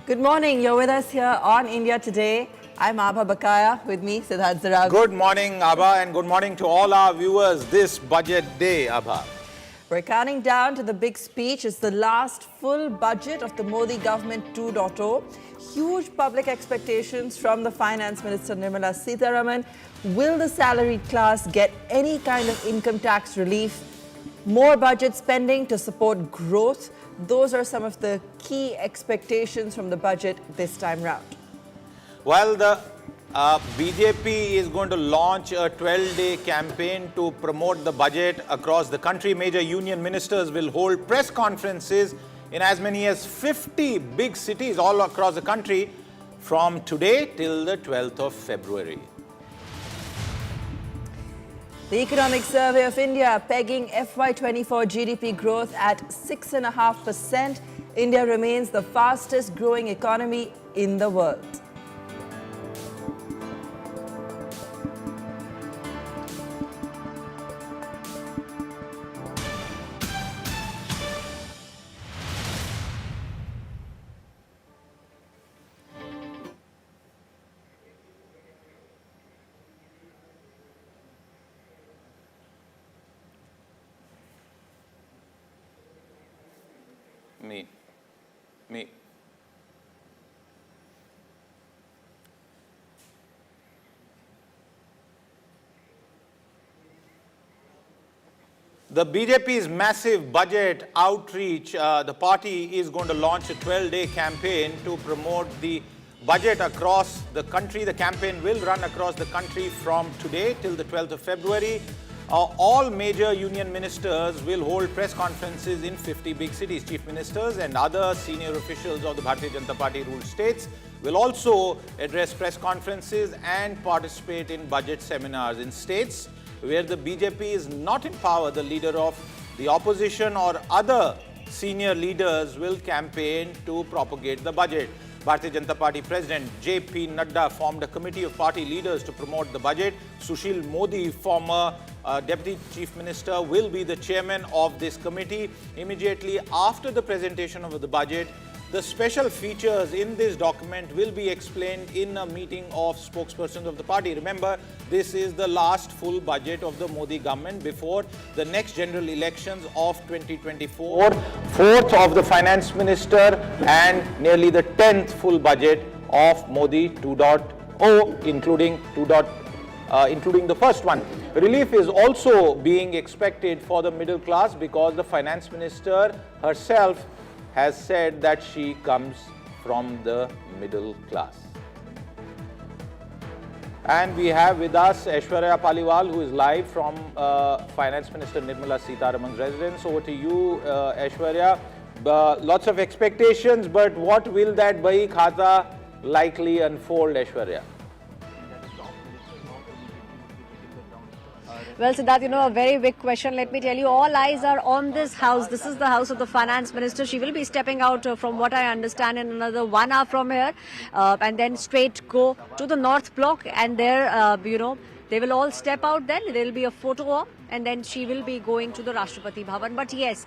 Good morning. You're with us here on India Today. I'm Abha Bakaya. With me, Siddharth Zarag. Good morning, Abha, and good morning to all our viewers this budget day, Abha. We're counting down to the big speech. It's the last full budget of the Modi government 2.0. Huge public expectations from the Finance Minister Nirmala Sitharaman. Will the salaried class get any kind of income tax relief? More budget spending to support growth? Those are some of the key expectations from the budget this time round. Well, the BJP is going to launch a 12-day campaign to promote the budget across the country. Major union ministers will hold press conferences in as many as 50 big cities all across the country from today till the 12th of February. The Economic Survey of India pegging FY24 GDP growth at 6.5%. India remains the fastest growing economy in the world. Me. The BJP's massive budget outreach, the party is going to launch a 12-day campaign to promote the budget across the country. The campaign will run across the country from today till the 12th of February. All major union ministers will hold press conferences in 50 big cities. Chief ministers and other senior officials of the Bharatiya Janata Party ruled states will also address press conferences and participate in budget seminars. In states where the BJP is not in power, the leader of the opposition or other senior leaders will campaign to propagate the budget. Bharatiya Janata Party President J.P. Nadda formed a committee of party leaders to promote the budget. Sushil Modi, former Deputy Chief Minister, will be the chairman of this committee. Immediately after the presentation of the budget, the special features in this document will be explained in a meeting of spokespersons of the party. Remember, this is the last full budget of the Modi government before the next general elections of 2024. Fourth of the finance minister and nearly the 10th full budget of Modi 2.0, including the first one. Relief is also being expected for the middle class because the finance minister herself has said that she comes from the middle class. And we have with us Aishwarya Paliwal, who is live from Finance Minister Nirmala Sitharaman's residence. Over to you, Aishwarya. Lots of expectations, but what will that Bahi Khata likely unfold, Aishwarya? Well, Siddharth, a very big question. Let me tell you, all eyes are on this house. This is the house of the finance minister. She will be stepping out, from what I understand, in another 1 hour from here, and then straight go to the North Block. And there, they will all step out then. There will be a photo op, and then she will be going to the Rashtrapati Bhavan. But yes,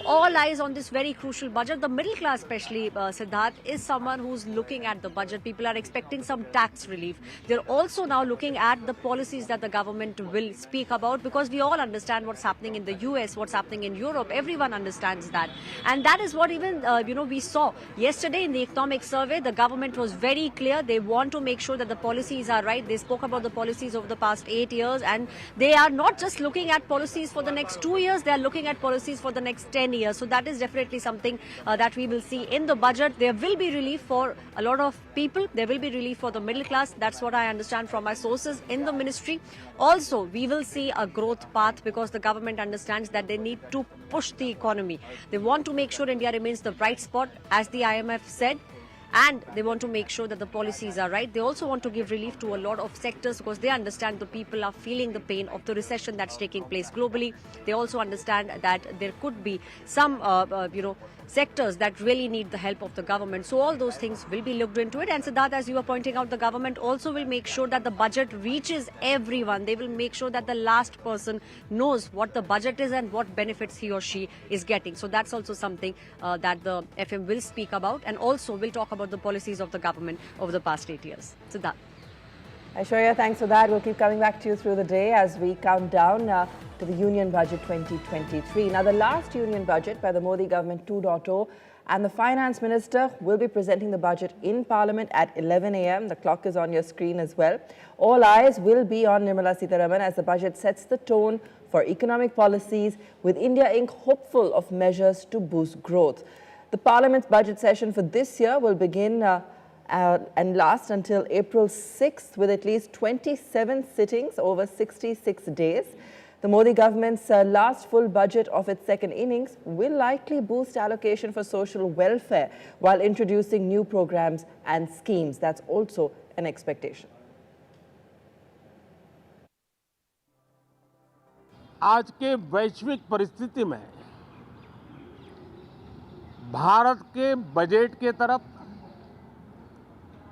all eyes on this very crucial budget. The middle class, especially, Siddharth, is someone who's looking at the budget. People are expecting some tax relief. They're also now looking at the policies that the government will speak about, because we all understand what's happening in the US, what's happening in Europe. Everyone understands that. And that is what even, we saw yesterday in the economic survey. The government was very clear. They want to make sure that the policies are right. They spoke about the policies over the past 8 years, and they are not just looking at policies for the next 2 years, they are looking at policies for the next 10 years. So that is definitely something that we will see in the budget. There will be relief for a lot of people. There will be relief for the middle class. That's what I understand from my sources in the ministry. Also, we will see a growth path because the government understands that they need to push the economy. They want to make sure India remains the bright spot, as the IMF said. And they want to make sure that the policies are right. They also want to give relief to a lot of sectors because they understand the people are feeling the pain of the recession that's taking place globally. They also understand that there could be some, sectors that really need the help of the government. So all those things will be looked into it. And Siddharth, as you were pointing out, the government also will make sure that the budget reaches everyone. They will make sure that the last person knows what the budget is and what benefits he or she is getting. So that's also something that the FM will speak about. And also we'll talk about about the policies of the government over the past 8 years. Siddharth. Aishwarya, thanks for that. We'll keep coming back to you through the day as we count down to the Union Budget 2023. Now, the last Union Budget by the Modi government 2.0, and the Finance Minister will be presenting the budget in Parliament at 11 a.m. The clock is on your screen as well. All eyes will be on Nirmala Sitharaman as the budget sets the tone for economic policies, with India Inc. hopeful of measures to boost growth. The Parliament's budget session for this year will begin and last until April 6th, with at least 27 sittings over 66 days. The Modi government's last full budget of its second innings will likely boost allocation for social welfare while introducing new programs and schemes. That's also an expectation. आज के वैश्विक परिस्थिति में भारत के budget के तरफ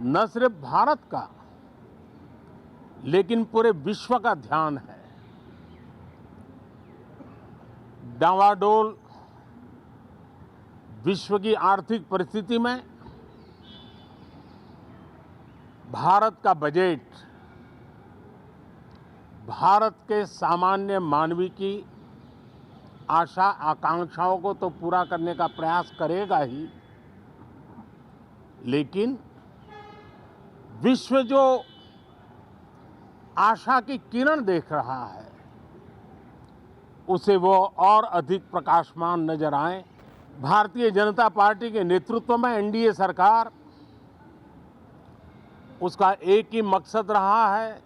न सिर्फ भारत का लेकिन पूरे विश्व का ध्यान है। डावाडोल विश्व की आर्थिक परिस्थिति में भारत का बजट भारत के सामान्य मानवी की आशा आकांक्षाओं को तो पूरा करने का प्रयास करेगा ही, लेकिन विश्व जो आशा की किरण देख रहा है उसे वो और अधिक प्रकाशमान नजर आए। भारतीय जनता पार्टी के नेतृत्व में एनडीए सरकार, उसका एक ही मकसद रहा है,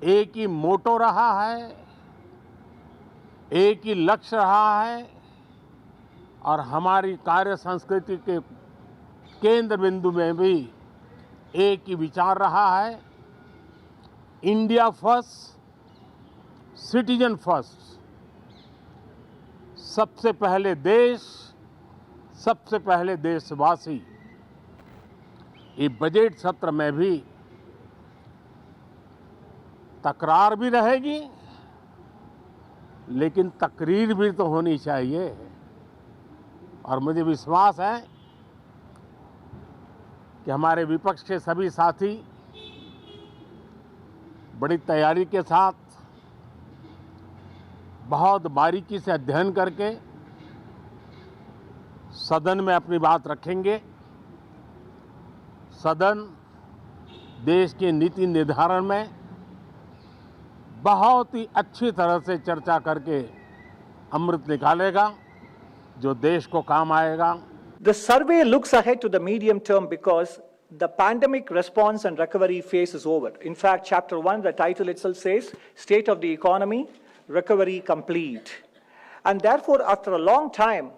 एक ही मोटो रहा है, एक ही लक्ष्य रहा है, और हमारी कार्य संस्कृति के केंद्र बिंदु में भी एक ही विचार रहा है, इंडिया फर्स्ट, सिटीजन फर्स्ट। सबसे पहले देश, सबसे पहले देशवासी। ये बजट सत्र में भी तकरार भी रहेगी, लेकिन तकरीर भी तो होनी चाहिए। और मुझे विश्वास है कि हमारे विपक्ष के सभी साथी बड़ी तैयारी के साथ, बहुत बारीकी से अध्ययन करके सदन में अपनी बात रखेंगे। सदन देश के नीति निर्धारण में बहुत ही अच्छी तरह से चर्चा करके अमृत निकालेगा जो देश को काम आएगा। The survey looks ahead to the medium term because the pandemic response and recovery phase is over. In fact, Chapter 1, the title itself says, State of the Economy, Recovery Complete. And therefore, after a long time,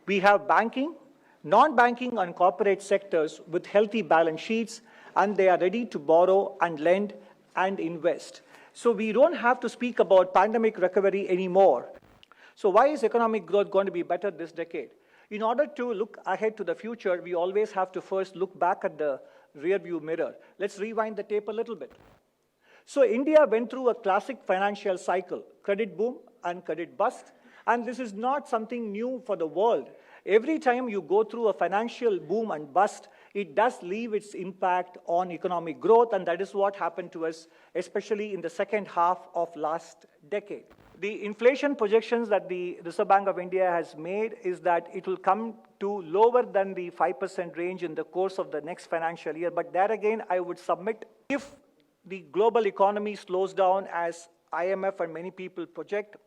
we have banking, non-banking and corporate sectors with healthy balance sheets, and they are ready to borrow and lend and invest. So we don't have to speak about pandemic recovery anymore. So why is economic growth going to be better this decade? In order to look ahead to the future, we always have to first look back at the rearview mirror. Let's rewind the tape a little bit. So India went through a classic financial cycle, credit boom and credit bust, and this is not something new for the world. Every time you go through a financial boom and bust, it does leave its impact on economic growth, and that is what happened to us, especially in the second half of last decade. The inflation projections that the Reserve Bank of India has made is that it will come to lower than the 5% range in the course of the next financial year. But there again, I would submit, if the global economy slows down as IMF and many people project,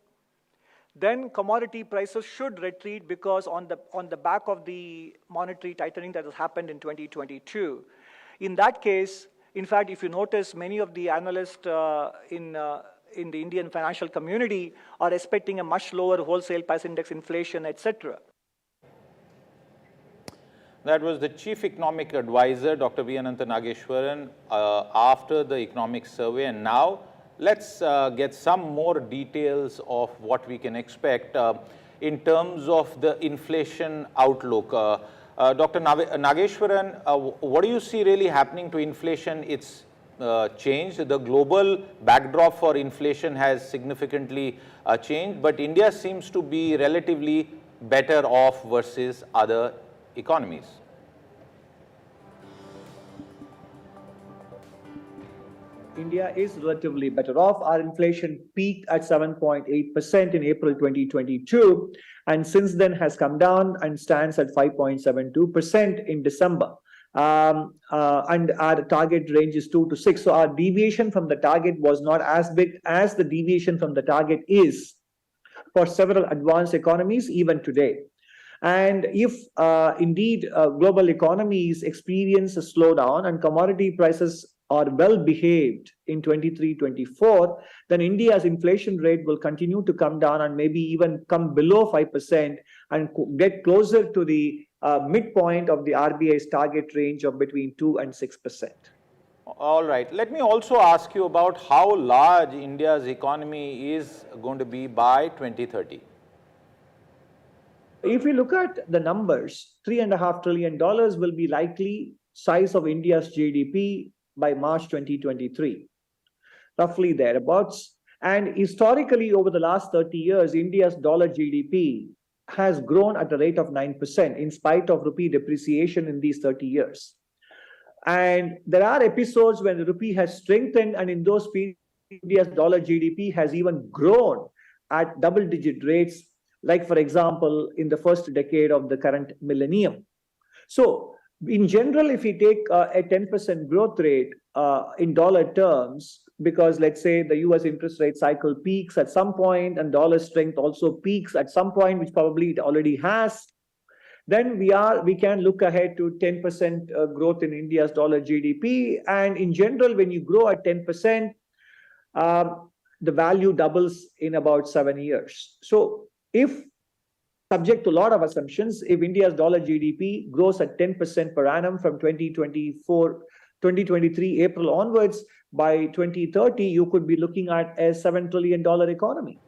then commodity prices should retreat, because on the back of the monetary tightening that has happened in 2022. In that case, in fact, if you notice, many of the analysts in the Indian financial community are expecting a much lower wholesale price index inflation, etc. That was the Chief Economic Advisor, Dr. V. Anantha Nageshwaran, after the economic survey. And now, let's get some more details of what we can expect in terms of the inflation outlook. Dr. Nageshwaran, what do you see really happening to inflation? It's changed. The global backdrop for inflation has significantly changed, but India seems to be relatively better off versus other economies. India is relatively better off. Our inflation peaked at 7.8% in April 2022, and since then has come down and stands at 5.72% in December. And our target range is 2 to 6. So our deviation from the target was not as big as the deviation from the target is for several advanced economies even today. And if indeed global economies experience a slowdown and commodity prices are well behaved in 23-24, then India's inflation rate will continue to come down and maybe even come below 5% and get closer to the midpoint of the RBI's target range of between 2 and 6%. All right. Let me also ask you about how large India's economy is going to be by 2030. If we look at the numbers, $3.5 trillion will be likely size of India's GDP by March 2023, roughly thereabouts. And historically, over the last 30 years, India's dollar GDP has grown at a rate of 9% in spite of rupee depreciation in these 30 years. And there are episodes when the rupee has strengthened, and in those periods, India's dollar GDP has even grown at double-digit rates, like, for example, in the first decade of the current millennium. So, in general, if we take a 10% growth rate in dollar terms, because let's say the US interest rate cycle peaks at some point and dollar strength also peaks at some point, which probably it already has, then we can look ahead to 10% growth in India's dollar GDP. And in general, when you grow at 10%, the value doubles in about 7 years. So if, subject to a lot of assumptions, if India's dollar GDP grows at 10% per annum from 2023 April onwards, by 2030, you could be looking at a $7 trillion economy.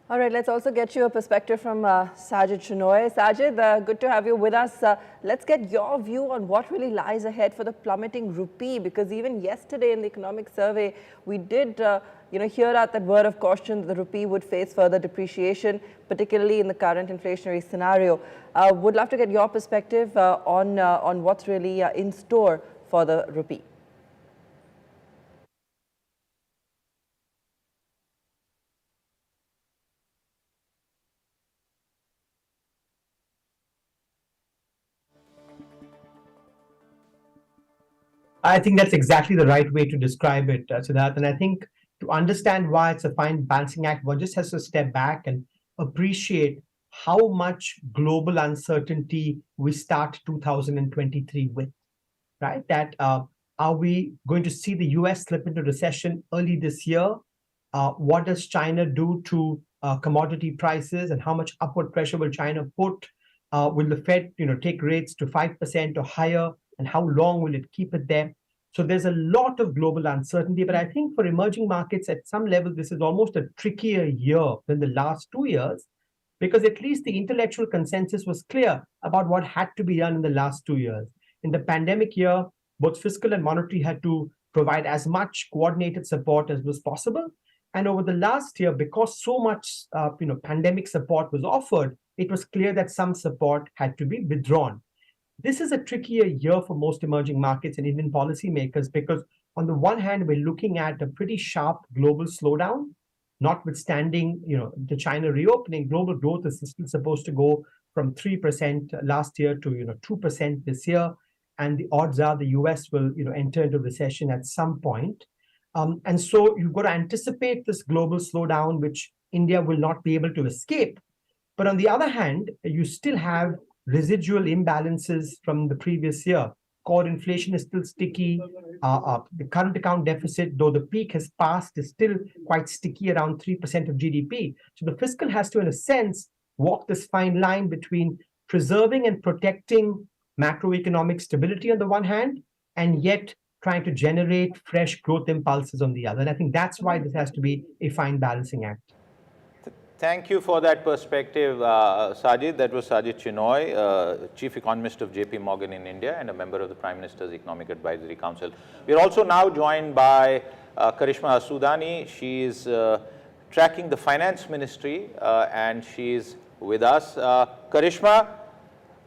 All right, let's also get you a perspective from Sajid Chinoy. Sajid, good to have you with us. Let's get your view on what really lies ahead for the plummeting rupee, because even yesterday in the economic survey, we did hear out that word of caution that the rupee would face further depreciation, particularly in the current inflationary scenario. Would love to get your perspective on what's really in store for the rupee. I think that's exactly the right way to describe it, Siddharth. And I think to understand why it's a fine balancing act, one just has to step back and appreciate how much global uncertainty we start 2023 with, right? That are we going to see the US slip into recession early this year? What does China do to commodity prices, and how much upward pressure will China put? Will the Fed, take rates to 5% or higher? And how long will it keep it there? So there's a lot of global uncertainty, but I think for emerging markets at some level, this is almost a trickier year than the last 2 years, because at least the intellectual consensus was clear about what had to be done in the last 2 years. In the pandemic year, both fiscal and monetary had to provide as much coordinated support as was possible. And over the last year, because so much pandemic support was offered, it was clear that some support had to be withdrawn. This is a trickier year for most emerging markets and Indian policymakers, because on the one hand, we're looking at a pretty sharp global slowdown, notwithstanding, the China reopening. Global growth is still supposed to go from 3% last year to, 2% this year. And the odds are the US will, enter into recession at some point. And so you've got to anticipate this global slowdown, which India will not be able to escape. But on the other hand, you still have residual imbalances from the previous year. Core inflation is still sticky. The current account deficit, though the peak has passed, is still quite sticky, around 3% of GDP. So the fiscal has to, in a sense, walk this fine line between preserving and protecting macroeconomic stability on the one hand, and yet trying to generate fresh growth impulses on the other. And I think that's why this has to be a fine balancing act. Thank you for that perspective, Sajid. That was Sajid Chinoy, Chief Economist of JP Morgan in India and a member of the Prime Minister's Economic Advisory Council. We are also now joined by Karishma Asudani. She is tracking the Finance Ministry and she is with us. Karishma,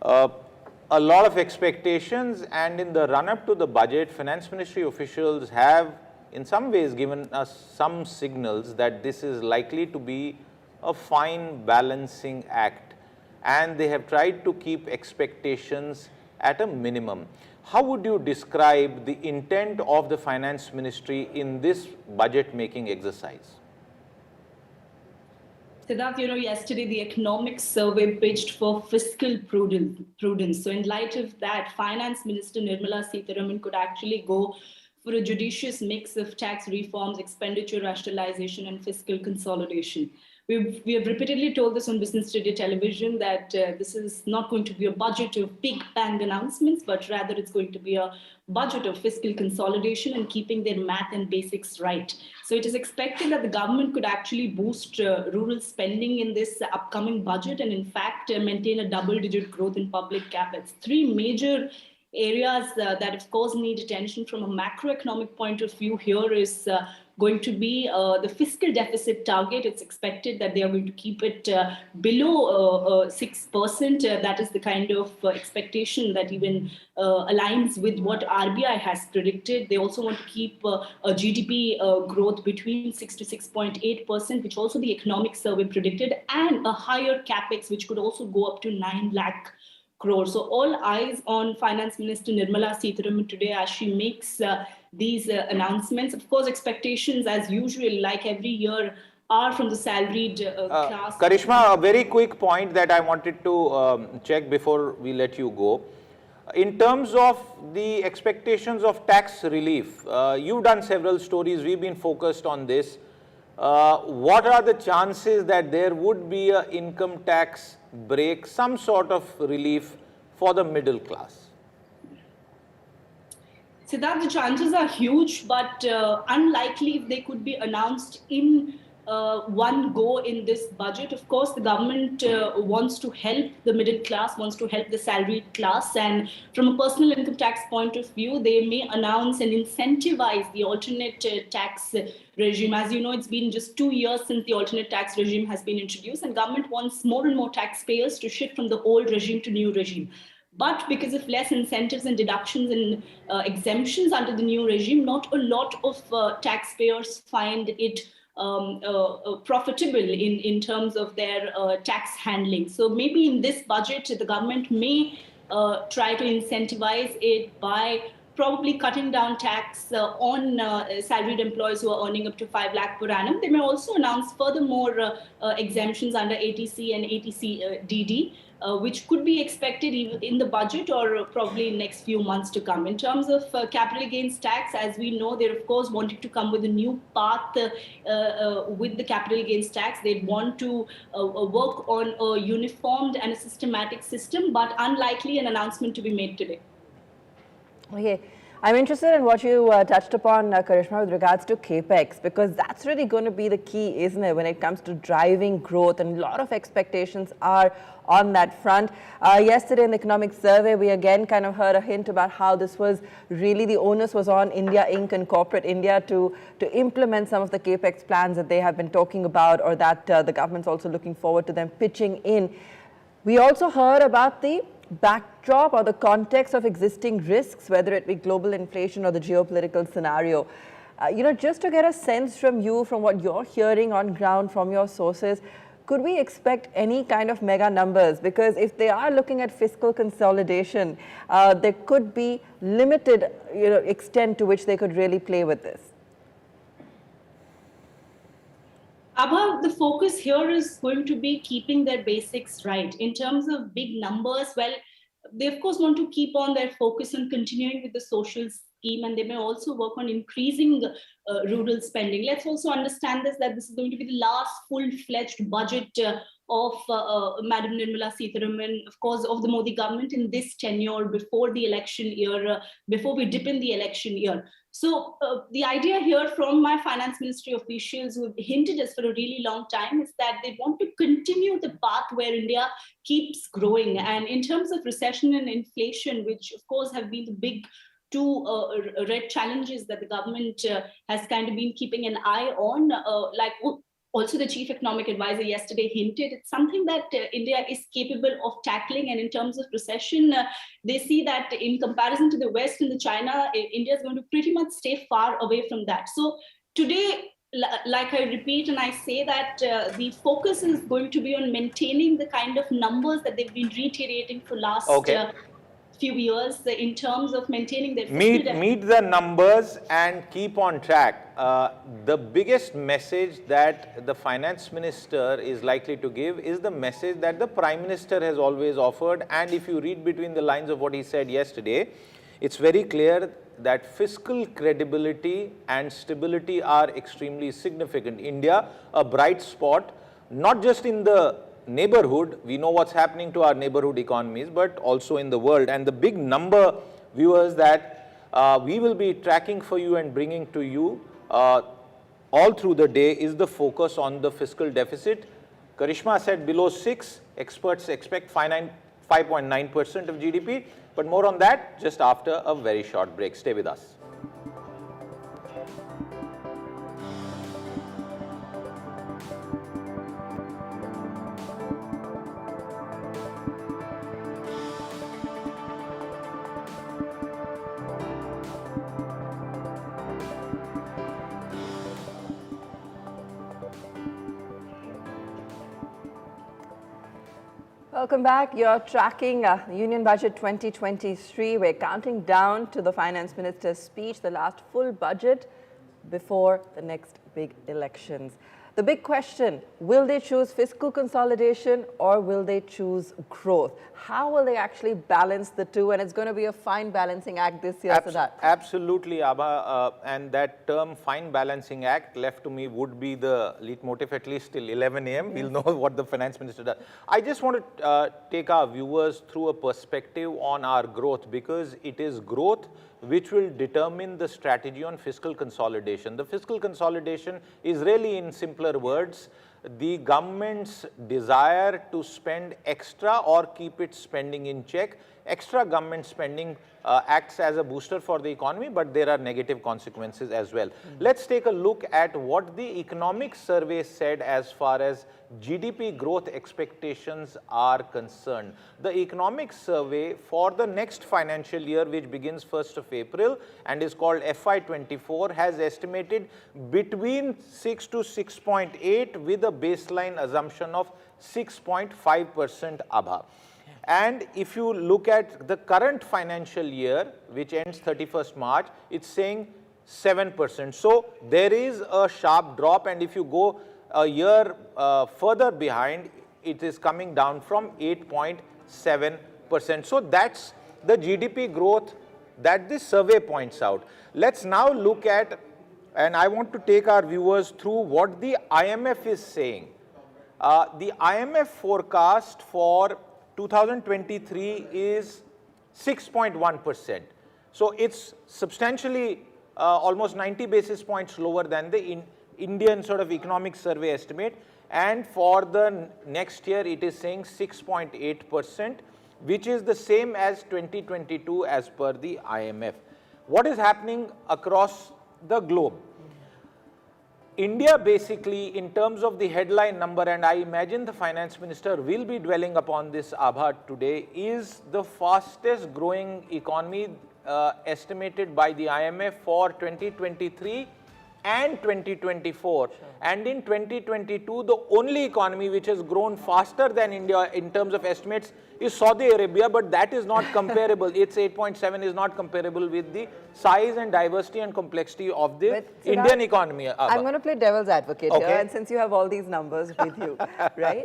a a lot of expectations, and in the run-up to the budget, Finance Ministry officials have in some ways given us some signals that this is likely to be a fine balancing act, and they have tried to keep expectations at a minimum. How would you describe the intent of the Finance Ministry in this budget making exercise? Siddharth, yesterday the economic survey pitched for fiscal prudence. So in light of that, Finance Minister Nirmala Sitharaman could actually go for a judicious mix of tax reforms, expenditure rationalization, and fiscal consolidation. We have repeatedly told this on Business Today television that this is not going to be a budget of big bang announcements, but rather it's going to be a budget of fiscal consolidation and keeping their math and basics right. So it is expected that the government could actually boost rural spending in this upcoming budget and in fact maintain a double-digit growth in public capex. Three major areas that of course need attention from a macroeconomic point of view here is going to be the fiscal deficit target. It's expected that they are going to keep it below 6%. That is the kind of expectation that even aligns with what RBI has predicted. They also want to keep a GDP growth between 6 to 6.8%, which also the economic survey predicted, and a higher capex, which could also go up to 9 lakh crores. So all eyes on Finance Minister Nirmala Sitharaman today as she makes these announcements. Of course, expectations as usual, like every year, are from the salaried class. Karishma, a very quick point that I wanted to check before we let you go. In terms of the expectations of tax relief, you've done several stories, we've been focused on this. What are the chances that there would be an income tax break, some sort of relief for the middle class? Siddharth, the chances are huge, but unlikely if they could be announced in one go in this budget. Of course, the government wants to help the middle class, wants to help the salaried class. And from a personal income tax point of view, they may announce and incentivize the alternate tax regime. As you know, it's been just 2 years since the alternate tax regime has been introduced, and government wants more and more taxpayers to shift from the old regime to new regime. But because of less incentives and deductions and exemptions under the new regime, not a lot of taxpayers find it profitable in terms of their tax handling. So maybe in this budget, the government may try to incentivize it by probably cutting down tax on salaried employees who are earning up to 5 lakh per annum. They may also announce furthermore exemptions under ATC and ATC-DD, which could be expected even in the budget or probably in next few months to come. In terms of capital gains tax, as we know, they're of course wanting to come with a new path with the capital gains tax. They want to work on a uniformed and a systematic system, but unlikely an announcement to be made today. Okay. I'm interested in what you touched upon, Karishma, with regards to capex, because that's really going to be the key, isn't it, when it comes to driving growth, and a lot of expectations are on that front. Yesterday in the economic survey, we again kind of heard a hint about how this was really the onus was on India Inc. and corporate India to implement some of the capex plans that they have been talking about, or that the government's also looking forward to them pitching in. We also heard about the backdrop or the context of existing risks, whether it be global inflation or the geopolitical scenario. Just to get a sense from you, from what you're hearing on ground from your sources, could we expect any kind of mega numbers? Because if they are looking at fiscal consolidation, there could be limited extent to which they could really play with this. Abha, the focus here is going to be keeping their basics right. In terms of big numbers, well, they of course want to keep on their focus on continuing with the social scheme, and they may also work on increasing rural spending. Let's also understand that this is going to be the last full-fledged budget of Madam Nirmala Sitharaman, of course, of the Modi government in this tenure before the election year, before we dip in the election year. So the idea here from my finance ministry officials who have hinted us for a really long time is that they want to continue the path where India keeps growing. And in terms of recession and inflation, which of course have been the big two red challenges that the government has kind of been keeping an eye on, like also the chief economic advisor yesterday hinted, it's something that India is capable of tackling. And in terms of recession, they see that in comparison to the West and the China, India is going to pretty much stay far away from that. So today, like I repeat and I say that the focus is going to be on maintaining the kind of numbers that they've been reiterating for last few years in terms of maintaining their fiscal deficit. Meet the numbers and keep on track. The biggest message that the finance minister is likely to give is the message that the prime minister has always offered. And if you read between the lines of what he said yesterday, it's very clear that fiscal credibility and stability are extremely significant. India, a bright spot, not just in the neighborhood, we know what's happening to our neighborhood economies, but also in the world. And the big number, viewers, that we will be tracking for you and bringing to you all through the day is the focus on the fiscal deficit. Karishma said below 6, experts expect 5.9% of GDP, but more on that just after a very short break. Stay with us. Welcome back. You're tracking Union Budget 2023. We're counting down to the Finance Minister's speech, the last full budget before the next big elections. The big question, will they choose fiscal consolidation or will they choose growth? How will they actually balance the two? And it's going to be a fine balancing act this year, Siddharth. Absolutely, Abha. And that term, fine balancing act, left to me would be the leitmotif at least till 11 a.m. We'll know what the finance minister does. I just want to take our viewers through a perspective on our growth, because it is growth which will determine the strategy on fiscal consolidation. The fiscal consolidation is really, in simpler words, the government's desire to spend extra or keep its spending in check. Extra government spending acts as a booster for the economy, but there are negative consequences as well. Let's take a look at what the economic survey said as far as GDP growth expectations are concerned. The economic survey for the next financial year, which begins 1st of April and is called FY24, has estimated between 6 to 6.8 with a baseline assumption of 6.5% above. And if you look at the current financial year, which ends 31st March, it's saying 7%. So there is a sharp drop, and if you go a year further behind, it is coming down from 8.7%. So that's the GDP growth that this survey points out. Let's now look at, and I want to take our viewers through what the IMF is saying. The IMF forecast for 2023 is 6.1%. So it's substantially almost 90 basis points lower than the Indian sort of economic survey estimate. And for the next year, it is saying 6.8%, which is the same as 2022 as per the IMF. What is happening across the globe? India basically, in terms of the headline number, and I imagine the finance minister will be dwelling upon this, Abha, today, is the fastest growing economy estimated by the IMF for 2023 and 2024. Sure. And in 2022, the only economy which has grown faster than India in terms of estimates is Saudi Arabia, but that is not comparable. Its 8.7 is not comparable with the size and diversity and complexity of the Indian economy. I'm going to play devil's advocate here, and since you have all these numbers with you, right?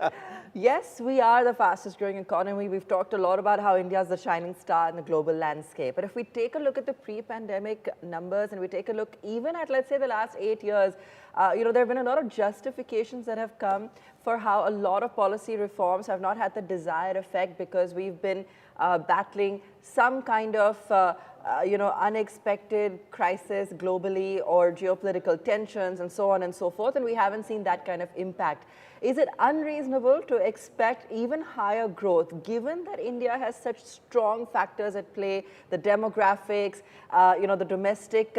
Yes, we are the fastest growing economy. We've talked a lot about how India is the shining star in the global landscape. But if we take a look at the pre-pandemic numbers and we take a look even at, let's say, the last 8 years, there have been a lot of justifications that have come for how a lot of policy reforms have not had the desired effect because we've been battling some kind of unexpected crisis globally or geopolitical tensions and so on and so forth, and we haven't seen that kind of impact. Is it unreasonable to expect even higher growth, given that India has such strong factors at play, the demographics, the domestic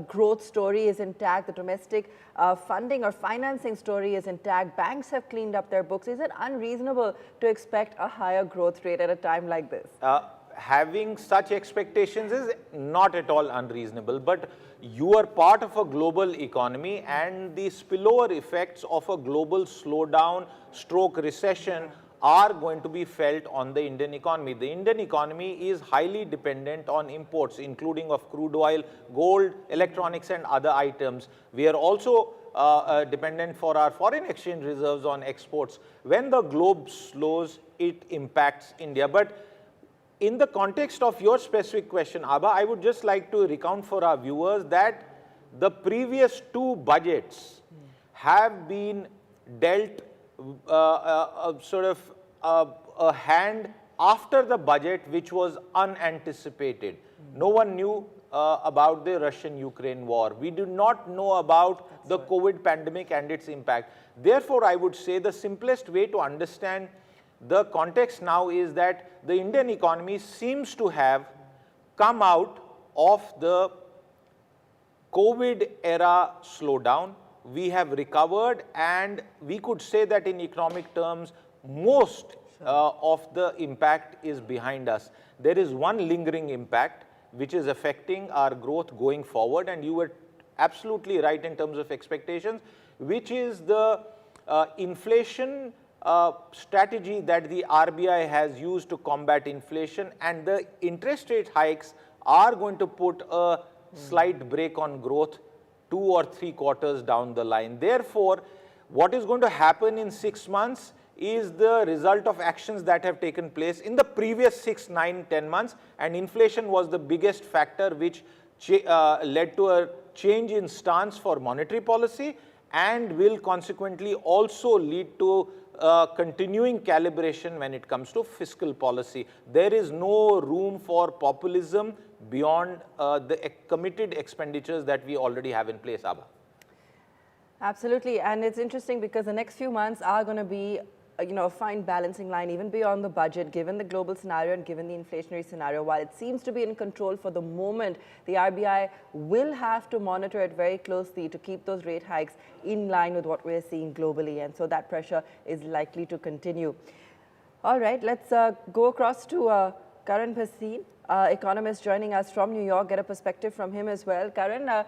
growth story is intact, the domestic funding or financing story is intact, banks have cleaned up their books. Is it unreasonable to expect a higher growth rate at a time like this? Having such expectations is not at all unreasonable, but you are part of a global economy, and the spillover effects of a global slowdown stroke recession are going to be felt on the Indian economy. The Indian economy is highly dependent on imports, including of crude oil, gold, electronics and other items. We are also dependent for our foreign exchange reserves on exports. When the globe slows, it impacts India. But in the context of your specific question, Abha, I would just like to recount for our viewers that the previous two budgets have been dealt a hand after the budget which was unanticipated. No one knew about the Russian-Ukraine war. We do not know about the COVID pandemic and its impact. Therefore, I would say the simplest way to understand the context now is that the Indian economy seems to have come out of the COVID era slowdown. We have recovered, and we could say that in economic terms, most of the impact is behind us. There is one lingering impact which is affecting our growth going forward, and you were absolutely right in terms of expectations, which is the inflation strategy that the RBI has used to combat inflation, and the interest rate hikes are going to put a slight brake on growth 2 or 3 quarters down the line. Therefore, what is going to happen in 6 months is the result of actions that have taken place in the previous 6, 9, 10 months, and inflation was the biggest factor which led to a change in stance for monetary policy and will consequently also lead to continuing calibration when it comes to fiscal policy. There is no room for populism beyond the committed expenditures that we already have in place, Abha. Absolutely, and it's interesting because the next few months are going to be a fine balancing line even beyond the budget, given the global scenario and given the inflationary scenario. While it seems to be in control for the moment, the RBI will have to monitor it very closely to keep those rate hikes in line with what we're seeing globally, and so that pressure is likely to continue. All right, let's go across to Karan Bhasin, economist joining us from New York, get a perspective from him as well. Karan,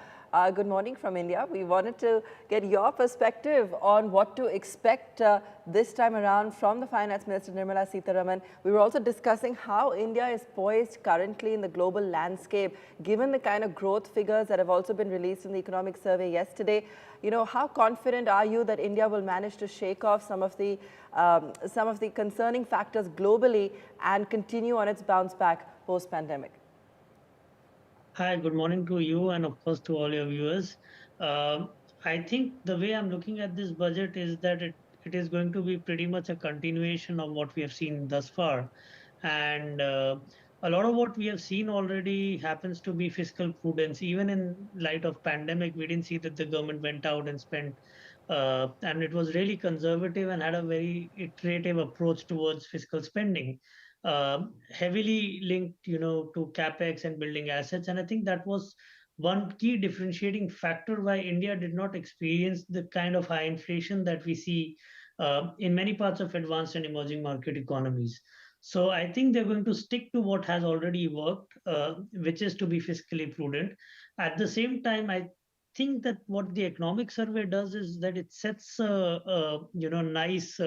good morning from India. We wanted to get your perspective on what to expect this time around from the Finance Minister Nirmala Sitharaman. We were also discussing how India is poised currently in the global landscape, given the kind of growth figures that have also been released in the economic survey yesterday. How confident are you that India will manage to shake off some of the concerning factors globally and continue on its bounce back post-pandemic? Hi, good morning to you and of course to all your viewers. I think the way I'm looking at this budget is that it is going to be pretty much a continuation of what we have seen thus far. And a lot of what we have seen already happens to be fiscal prudence. Even in light of pandemic, we didn't see that the government went out and spent, and it was really conservative and had a very iterative approach towards fiscal spending. Heavily linked, to capex and building assets. And I think that was one key differentiating factor why India did not experience the kind of high inflation that we see in many parts of advanced and emerging market economies. So I think they're going to stick to what has already worked, which is to be fiscally prudent. At the same time, I think that what the economic survey does is that it sets a nice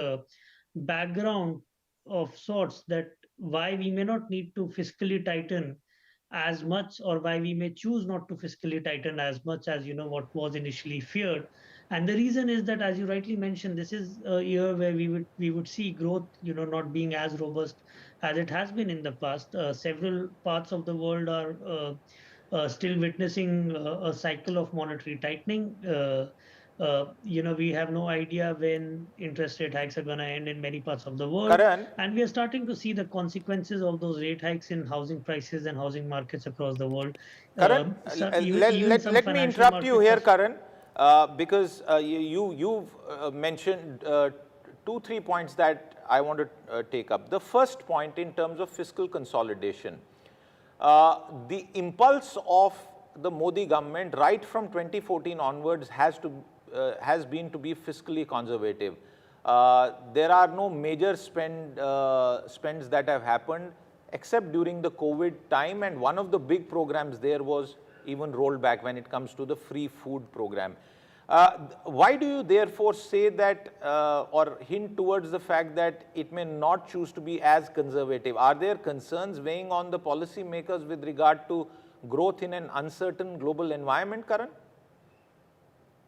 background of sorts that why we may not need to fiscally tighten as much, or why we may choose not to fiscally tighten as much as what was initially feared. And the reason is that, as you rightly mentioned, this is a year where we would see growth not being as robust as it has been in the past. Several parts of the world are still witnessing a cycle of monetary tightening. We have no idea when interest rate hikes are going to end in many parts of the world. Karan, And we are starting to see the consequences of those rate hikes in housing prices and housing markets across the world. Karan, So even some let me financial interrupt you markets here, have. Karan, because you've mentioned 2, 3 points that I want to take up. The first point in terms of fiscal consolidation, the impulse of the Modi government right from 2014 onwards has been to be fiscally conservative. There are no major spends that have happened except during the COVID time, and one of the big programs there was even rolled back when it comes to the free food program. Why do you therefore say that or hint towards the fact that it may not choose to be as conservative? Are there concerns weighing on the policy makers with regard to growth in an uncertain global environment, Karan?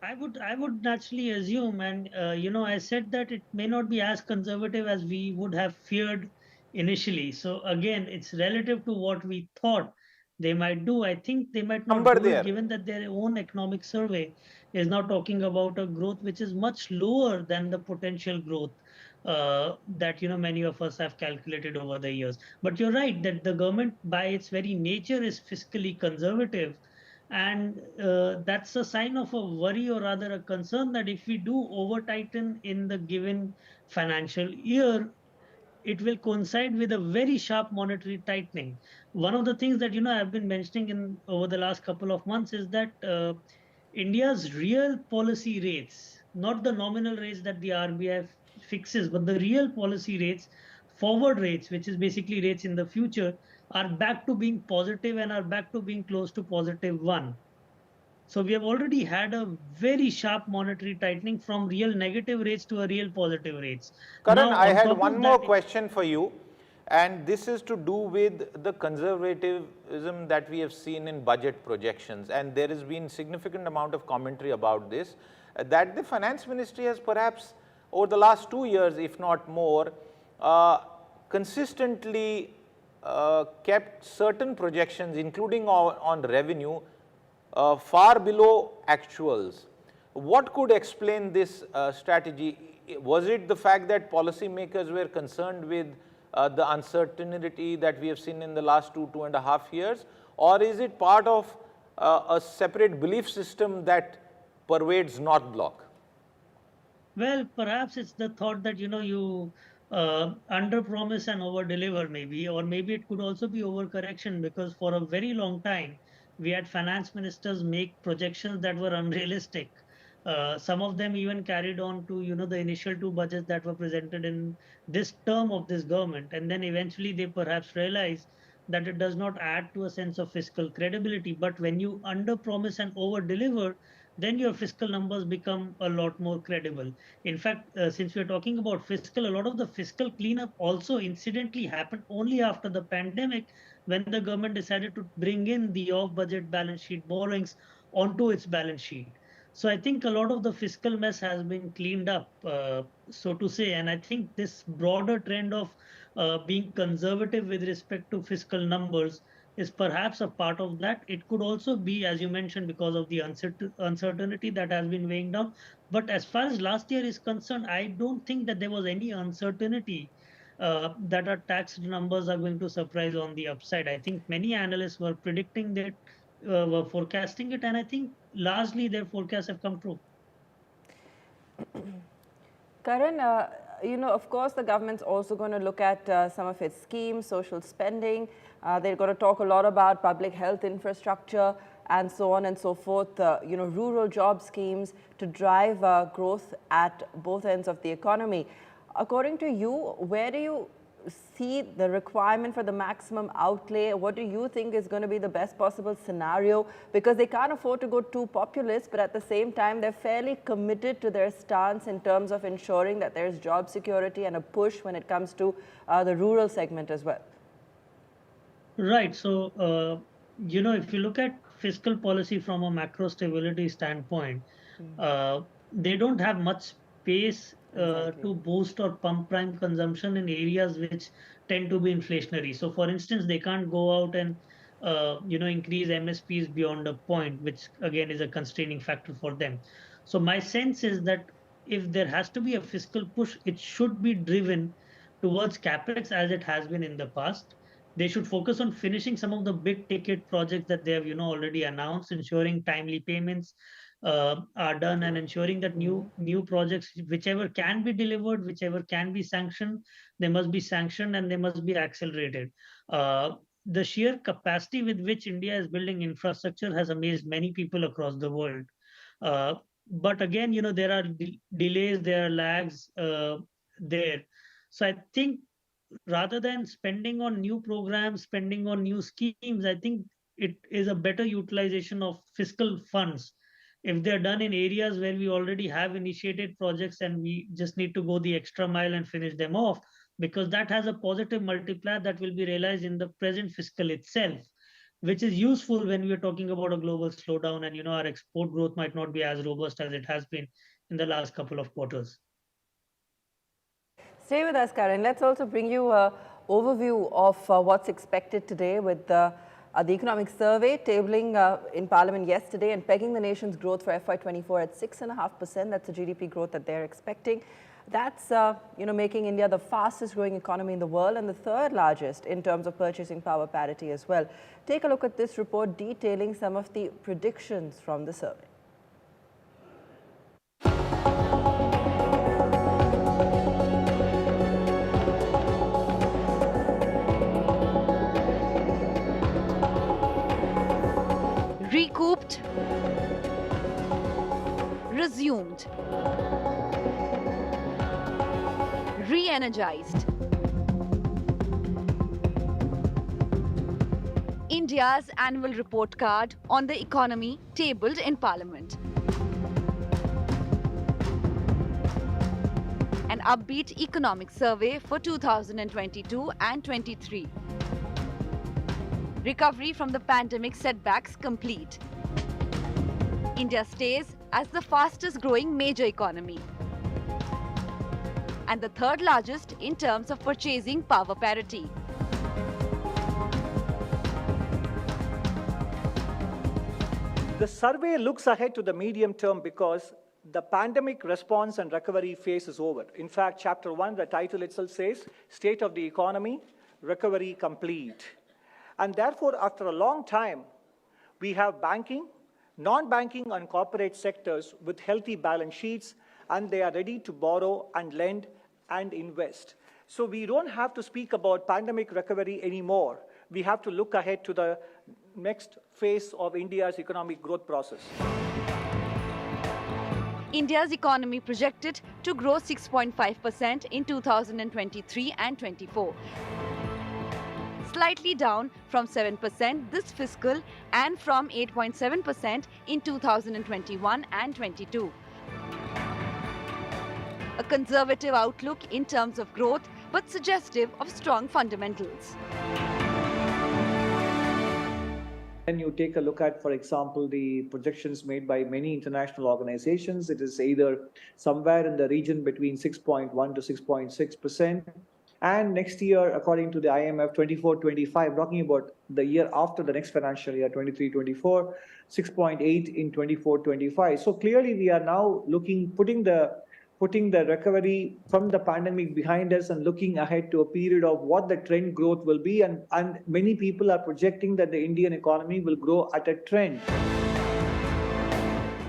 I would naturally assume, and I said that it may not be as conservative as we would have feared initially. So again, it's relative to what we thought they might do. I think they might not Number do it, there. given that their own economic survey is now talking about a growth which is much lower than the potential growth that many of us have calculated over the years. But you're right that the government, by its very nature, is fiscally conservative, and that's a sign of a worry, or rather a concern, that if we do over tighten in the given financial year, it will coincide with a very sharp monetary tightening. One of the things that I've been mentioning in over the last couple of months is that India's real policy rates, not the nominal rates that the RBI fixes, but the real policy rates, forward rates, which is basically rates in the future, are back to being positive and are back to being close to +1. So we have already had a very sharp monetary tightening from real negative rates to a real positive rates. Karan, Now, I on had top one of more that, question for you, and this is to do with the conservatism that we have seen in budget projections. And there has been significant amount of commentary about this, that the finance ministry has perhaps over the last 2 years, if not more, consistently kept certain projections, including on revenue, far below actuals. What could explain this strategy? Was it the fact that policymakers were concerned with the uncertainty that we have seen in the last 2, 2.5 years? Or is it part of a separate belief system that pervades North Block? well, perhaps it's the thought that you under promise and over deliver, maybe, or maybe it could also be overcorrection, because for a very long time we had finance ministers make projections that were unrealistic. Some of them even carried on to the initial two budgets that were presented in this term of this government, and then eventually they perhaps realize that it does not add to a sense of fiscal credibility. But when you under promise and over deliver, then your fiscal numbers become a lot more credible. In fact, since we're talking about fiscal, a lot of the fiscal cleanup also incidentally happened only after the pandemic, when the government decided to bring in the off budget balance sheet borrowings onto its balance sheet. So I think a lot of the fiscal mess has been cleaned up, so to say. And I think this broader trend of being conservative with respect to fiscal numbers is perhaps a part of that. It could also be, as you mentioned, because of the uncertainty that has been weighing down. But as far as last year is concerned, I don't think that there was any uncertainty that our tax numbers are going to surprise on the upside. I think many analysts were predicting that, were forecasting it, and I think largely their forecasts have come true. Karan, of course, the government's also going to look at some of its schemes, social spending. They're going to talk a lot about public health infrastructure and so on and so forth, rural job schemes to drive growth at both ends of the economy. According to you, where do you see the requirement for the maximum outlay? What do you think is going to be the best possible scenario? Because they can't afford to go too populist, but at the same time, they're fairly committed to their stance in terms of ensuring that there's job security and a push when it comes to the rural segment as well. Right. So, if you look at fiscal policy from a macro stability standpoint, they don't have much space to boost or pump prime consumption in areas which tend to be inflationary. So, for instance, they can't go out and increase MSPs beyond a point, which again is a constraining factor for them. So my sense is that if there has to be a fiscal push, it should be driven towards capex as it has been in the past. They should focus on finishing some of the big ticket projects that they have, already announced, ensuring timely payments are done, and ensuring that new projects, whichever can be delivered, whichever can be sanctioned, they must be sanctioned and they must be accelerated. The sheer capacity with which India is building infrastructure has amazed many people across the world. Uh, but again, there are delays, there are lags there. So I think rather than spending on new programs, spending on new schemes, I think it is a better utilization of fiscal funds if they're done in areas where we already have initiated projects and we just need to go the extra mile and finish them off, because that has a positive multiplier that will be realized in the present fiscal itself, which is useful when we are talking about a global slowdown and our export growth might not be as robust as it has been in the last couple of quarters. Stay with us, Karan. Let's also bring you an overview of what's expected today with the economic survey tabling in Parliament yesterday and pegging the nation's growth for FY24 at 6.5%. That's the GDP growth that they're expecting. That's making India the fastest growing economy in the world and the third largest in terms of purchasing power parity as well. Take a look at this report detailing some of the predictions from the survey. Recouped, resumed, re-energized. India's annual report card on the economy tabled in Parliament. An upbeat economic survey for 2022 and 23. Recovery from the pandemic setbacks complete. India stays as the fastest growing major economy and the third largest in terms of purchasing power parity. The survey looks ahead to the medium term because the pandemic response and recovery phase is over. In fact, Chapter 1, the title itself says, State of the Economy, Recovery Complete. And therefore, after a long time, we have banking, non-banking and corporate sectors with healthy balance sheets, and they are ready to borrow and lend and invest. So we don't have to speak about pandemic recovery anymore. We have to look ahead to the next phase of India's economic growth process. India's economy projected to grow 6.5% in 2023 and 24. Slightly down from 7% this fiscal and from 8.7% in 2021 and 22. A conservative outlook in terms of growth, but suggestive of strong fundamentals. When you take a look at, for example, the projections made by many international organizations, it is either somewhere in the region between 6.1 to 6.6%. And next year, according to the IMF, 24-25, talking about the year after the next financial year, 23-24, 6.8 in 24-25. So clearly, we are now putting the recovery from the pandemic behind us and looking ahead to a period of what the trend growth will be. And many people are projecting that the Indian economy will grow at a trend.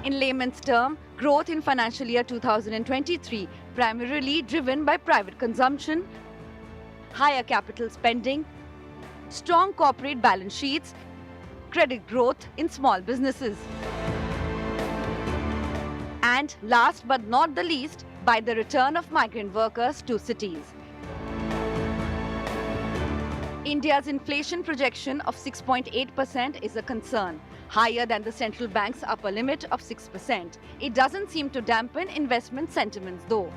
In layman's term, growth in financial year 2023 primarily driven by private consumption, higher capital spending, strong corporate balance sheets, credit growth in small businesses. And last but not the least, by the return of migrant workers to cities. India's inflation projection of 6.8% is a concern, higher than the central bank's upper limit of 6%. It doesn't seem to dampen investment sentiments though.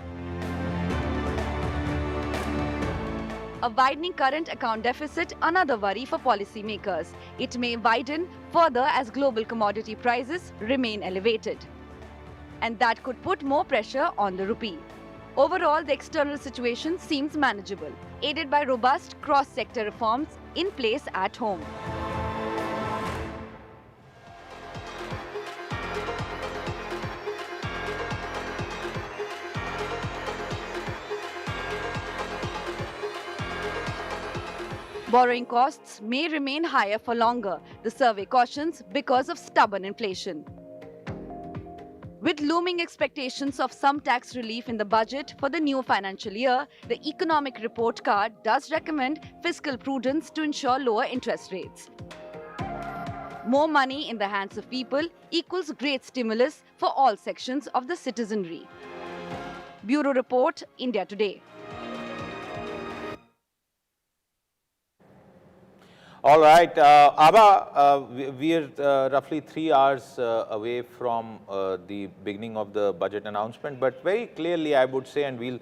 A widening current account deficit, another worry for policymakers. It may widen further as global commodity prices remain elevated. And that could put more pressure on the rupee. Overall, the external situation seems manageable, aided by robust cross-sector reforms in place at home. Borrowing costs may remain higher for longer, the survey cautions, because of stubborn inflation. With looming expectations of some tax relief in the budget for the new financial year, the economic report card does recommend fiscal prudence to ensure lower interest rates. More money in the hands of people equals great stimulus for all sections of the citizenry. Bureau Report, India Today. All right, Abha, we are roughly 3 hours away from the beginning of the budget announcement, but very clearly I would say, and we'll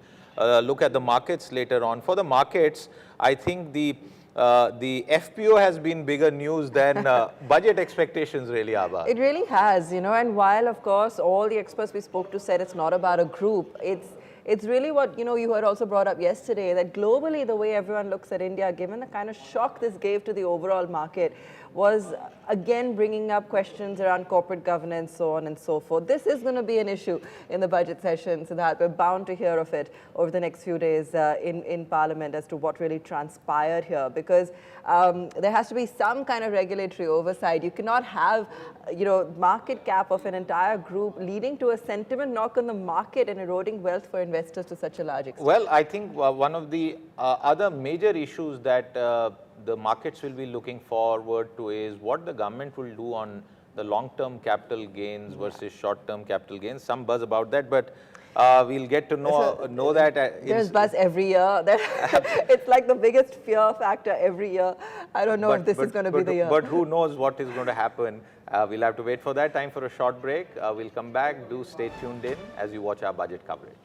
look at the markets later on. For the markets, I think the FPO has been bigger news than budget expectations really, Abha. It really has, and while, of course, all the experts we spoke to said it's not about a group, it's really what, you had also brought up yesterday, that globally the way everyone looks at India, given the kind of shock this gave to the overall market, was again bringing up questions around corporate governance, so on and so forth. This is going to be an issue in the budget session, so that we're bound to hear of it over the next few days in Parliament as to what really transpired here, because there has to be some kind of regulatory oversight. You cannot have, market cap of an entire group leading to a sentiment knock on the market and eroding wealth for investors to such a large extent. Well, I think one of the other major issues that the markets will be looking forward to is what the government will do on the long-term capital gains versus short-term capital gains. Some buzz about that, but we'll get to know that. There's buzz every year. It's like the biggest fear factor every year. I don't know if this is going to be the year. But who knows what is going to happen. We'll have to wait for that. Time for a short break. We'll come back. Do stay tuned in as you watch our budget coverage.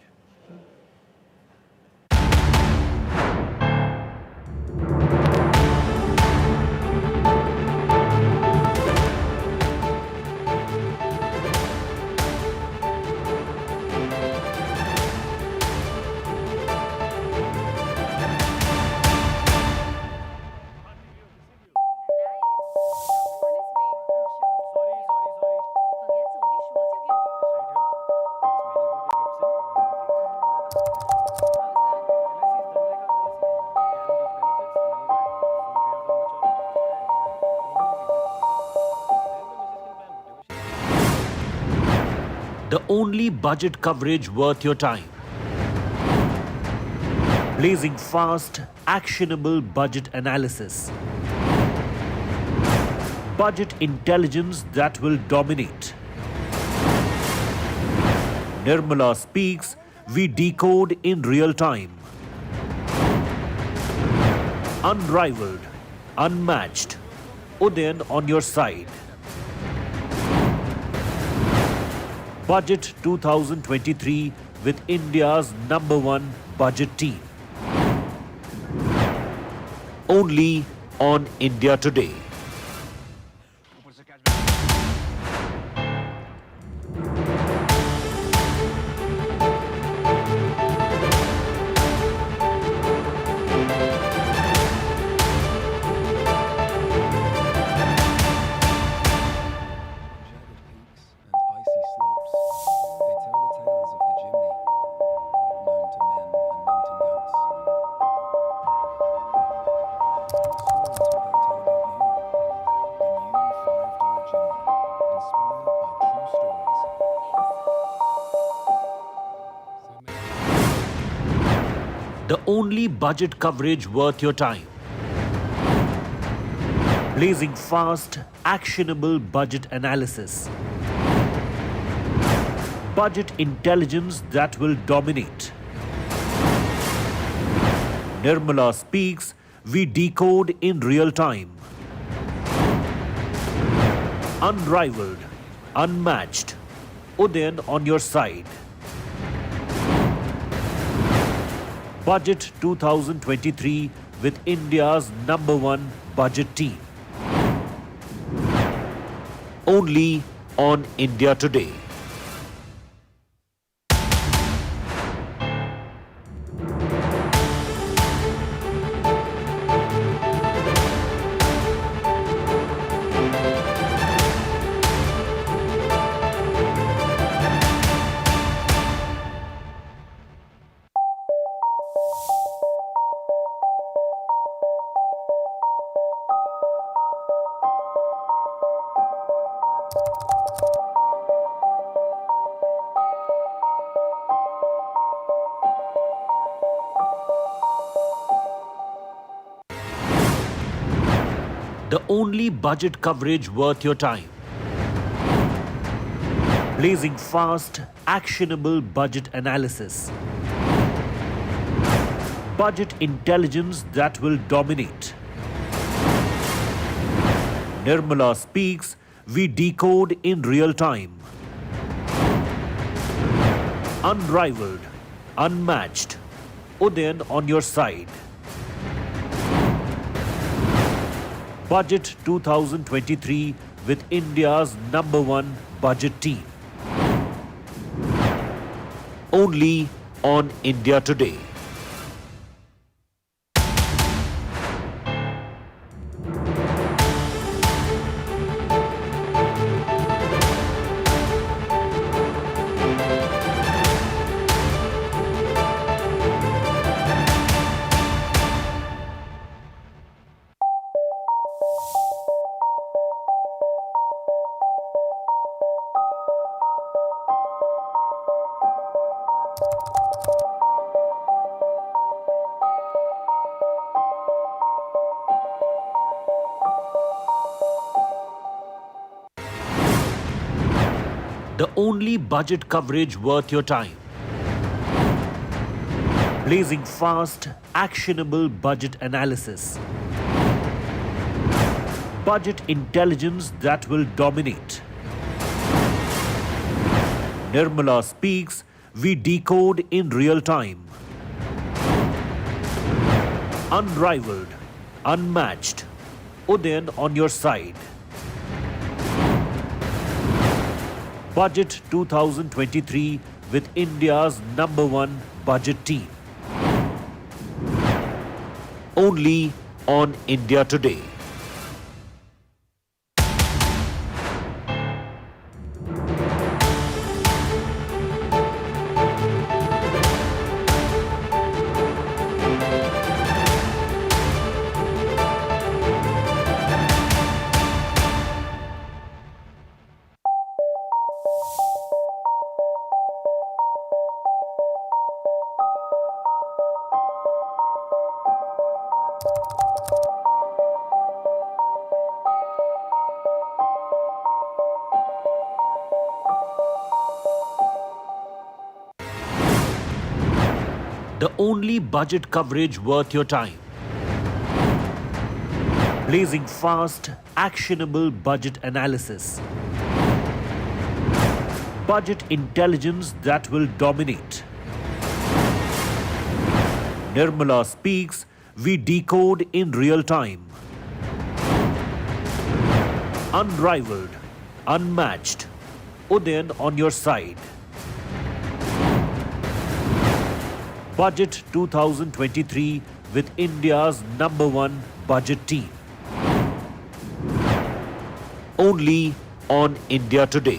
The only budget coverage worth your time. Blazing fast, actionable budget analysis. Budget intelligence that will dominate. Nirmala speaks, we decode in real time. Unrivaled, unmatched. Udayan on your side. Budget 2023 with India's #1 budget team. Only on India Today. The only budget coverage worth your time. Blazing fast, actionable budget analysis. Budget intelligence that will dominate. Nirmala speaks, we decode in real time. Unrivaled, unmatched. Udayan on your side. Budget 2023 with India's #1 budget team. Only on India Today. The only budget coverage worth your time. Blazing fast, actionable budget analysis. Budget intelligence that will dominate. Nirmala speaks, we decode in real time. Unrivaled, unmatched. Udayan on your side. Budget 2023 with India's #1 budget team. Only on India Today. The only budget coverage worth your time. Blazing fast, actionable budget analysis. Budget intelligence that will dominate. Nirmala speaks, we decode in real time. Unrivaled, unmatched. Udayan on your side. Budget 2023 with India's #1 budget team. Only on India Today. The only budget coverage worth your time. Blazing fast, actionable budget analysis. Budget intelligence that will dominate. Nirmala speaks, we decode in real time. Unrivaled, unmatched. Udayan on your side. Budget 2023 with India's #1 budget team. Only on India Today.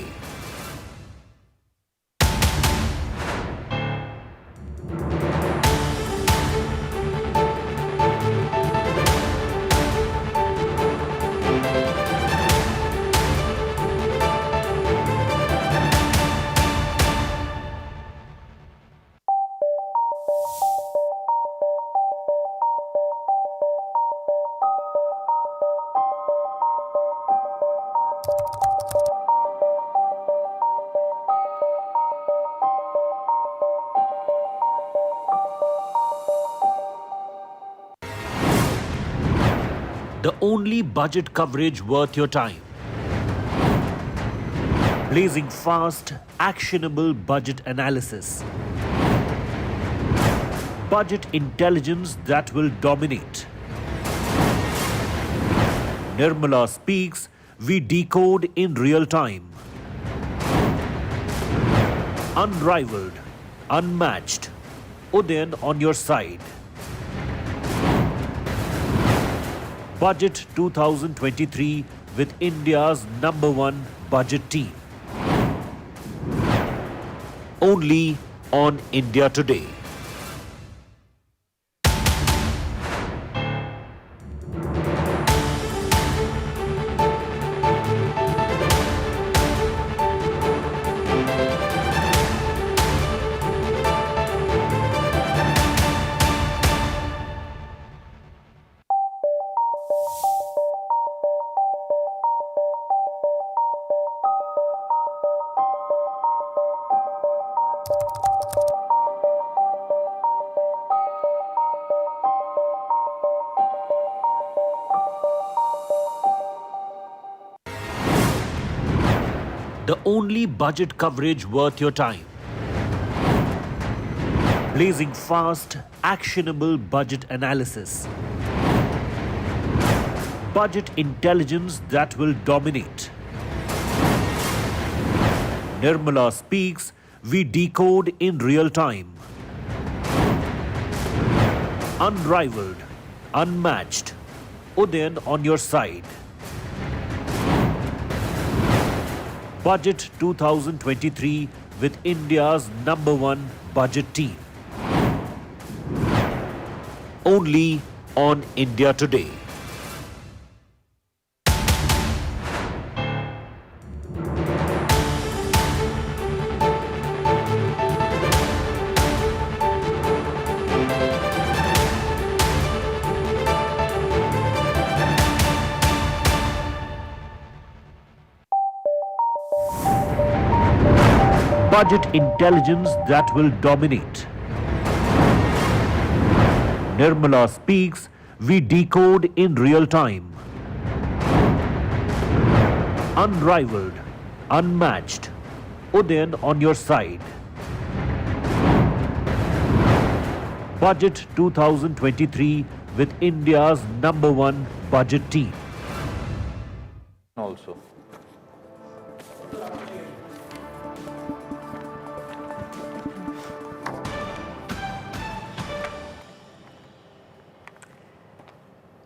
The only budget coverage worth your time. Blazing fast, actionable budget analysis. Budget intelligence that will dominate. Nirmala speaks, we decode in real time. Unrivaled, unmatched. Udayan on your side. Budget 2023 with India's #1 budget team. Only on India Today. the only budget coverage worth your time. Blazing fast, actionable budget analysis. Budget intelligence that will dominate. Nirmala speaks, we decode in real time. Unrivaled, unmatched. Udayan on your side. Budget 2023 with India's #1 budget team. Only on India Today. Budget intelligence that will dominate. Nirmala speaks, we decode in real time. Unrivaled, unmatched. Udayan on your side. Budget 2023 with India's #1 budget team. Also.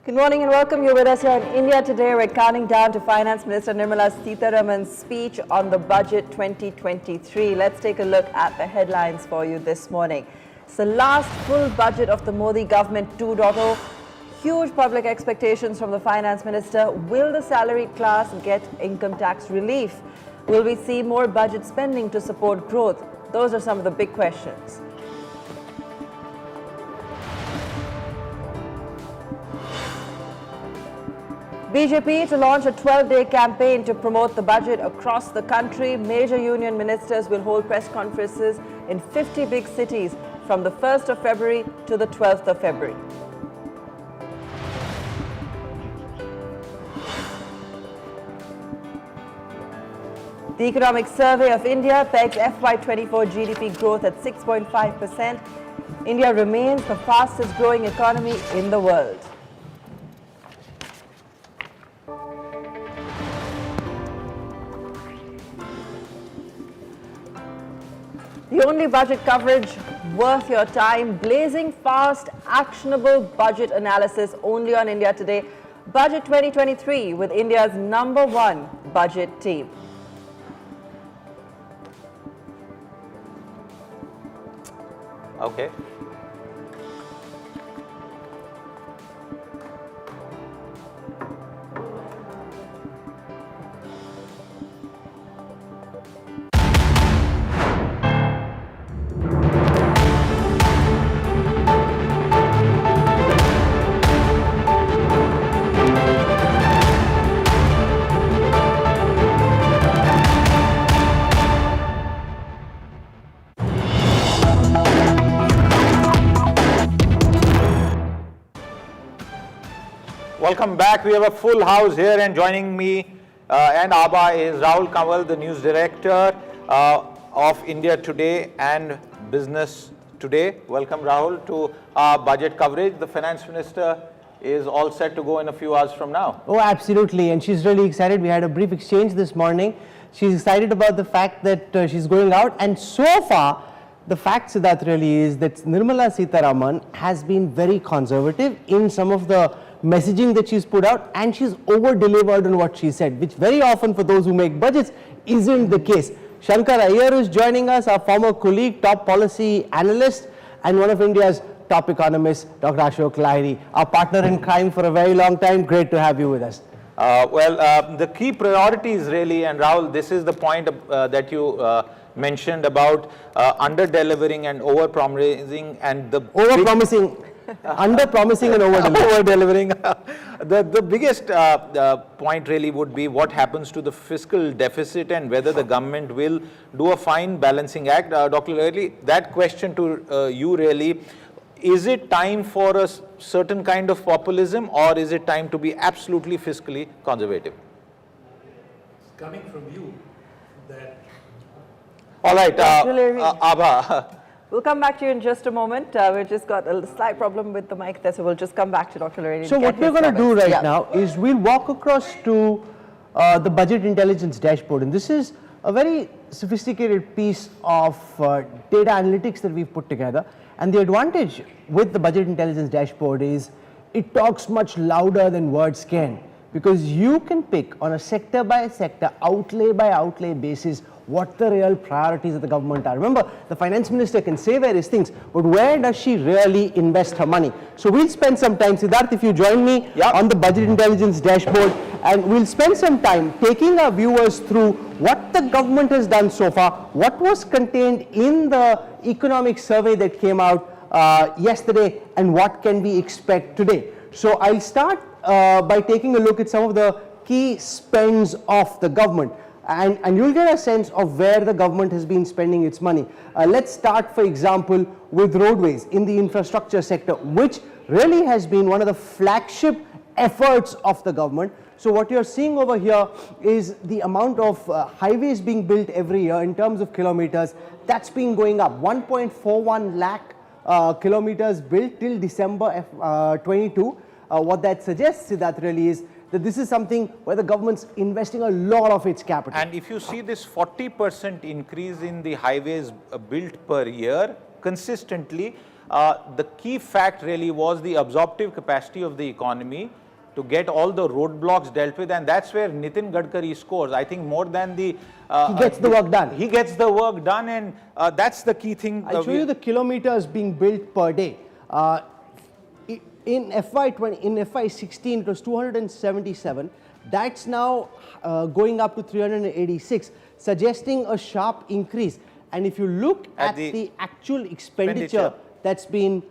Good morning and welcome. You're with us here in India Today. We're counting down to Finance Minister Nirmala Sitharaman's speech on the budget 2023. Let's take a look at the headlines for you this morning. It's the last full budget of the Modi government 2.0. Huge public expectations from the Finance Minister. Will the salaried class get income tax relief? Will we see more budget spending to support growth? Those are some of the big questions. BJP to launch a 12-day campaign to promote the budget across the country. Major union ministers will hold press conferences in 50 big cities from the 1st of February to the 12th of February. The Economic Survey of India pegs FY24 GDP growth at 6.5%. India remains the fastest growing economy in the world. The only budget coverage worth your time, blazing fast, actionable budget analysis only on India Today. Budget 2023 with India's #1 budget team. Okay. Welcome back. We have a full house here, and joining me and Abba is Rahul Kanwal, the news director of India Today and Business Today. Welcome, Rahul, to our budget coverage. The finance minister is all set to go in a few hours from now. Oh, absolutely, and she's really excited. We had a brief exchange this morning. She's excited about the fact that she's going out, and so far, the fact, Siddharth, really is that Nirmala Sitharaman has been very conservative in some of the messaging that she's put out, and she's over-delivered on what she said, which very often for those who make budgets isn't the case. Shankar Iyer is joining us, our former colleague, top policy analyst, and one of India's top economists, Dr. Ashok Lahiri, our partner in crime for a very long time. Great to have you with us. The key priorities really, and Rahul, this is the point that you mentioned about under-delivering and over-promising, and the over-promising. Under-promising and over-delivering. The biggest point really would be what happens to the fiscal deficit and whether the government will do a fine balancing act. Dr. Lahiri, that question to you really, is it time for a certain kind of populism, or is it time to be absolutely fiscally conservative? Coming from you, All right, Hillary. Abha. We'll come back to you in just a moment. We've just got a slight problem with the mic there, so we'll just come back to Dr. Lorraine. So what we're going to do right now is we'll walk across to the budget intelligence dashboard, and this is a very sophisticated piece of data analytics that we've put together. And the advantage with the budget intelligence dashboard is it talks much louder than words can, because you can pick on a sector by sector, outlay by outlay basis what the real priorities of the government are. Remember, the finance minister can say various things, but where does she really invest her money? So we'll spend some time, Siddharth, if you join me on the budget intelligence dashboard, and we'll spend some time taking our viewers through what the government has done so far, what was contained in the economic survey that came out yesterday, and what can we expect today. So I'll start by taking a look at some of the key spends of the government. And you'll get a sense of where the government has been spending its money. Let's start, for example, with roadways in the infrastructure sector, which really has been one of the flagship efforts of the government. So what you're seeing over here is the amount of highways being built every year in terms of kilometers. That's been going up, 1.41 lakh kilometers built till December 22. What that suggests, Siddharth, really is that this is something where the government's investing a lot of its capital. And if you see this 40% increase in the highways built per year consistently, the key fact really was the absorptive capacity of the economy to get all the roadblocks dealt with, and that's where Nitin Gadkari scores. I think more than the... he gets the work done. He gets the work done, and that's the key thing. I'll show you the kilometers being built per day. In FY16 it was 277. That's now going up to 386, suggesting a sharp increase. And if you look at the actual expenditure that's been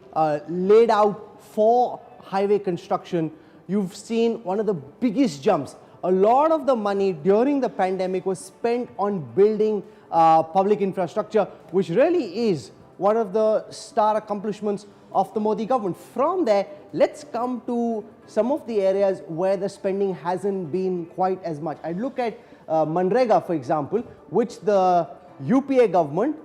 laid out for highway construction, you've seen one of the biggest jumps. A lot of the money during the pandemic was spent on building public infrastructure, which really is one of the star accomplishments of the Modi government. From there, let's come to some of the areas where the spending hasn't been quite as much. I look at Manrega, for example, which the UPA government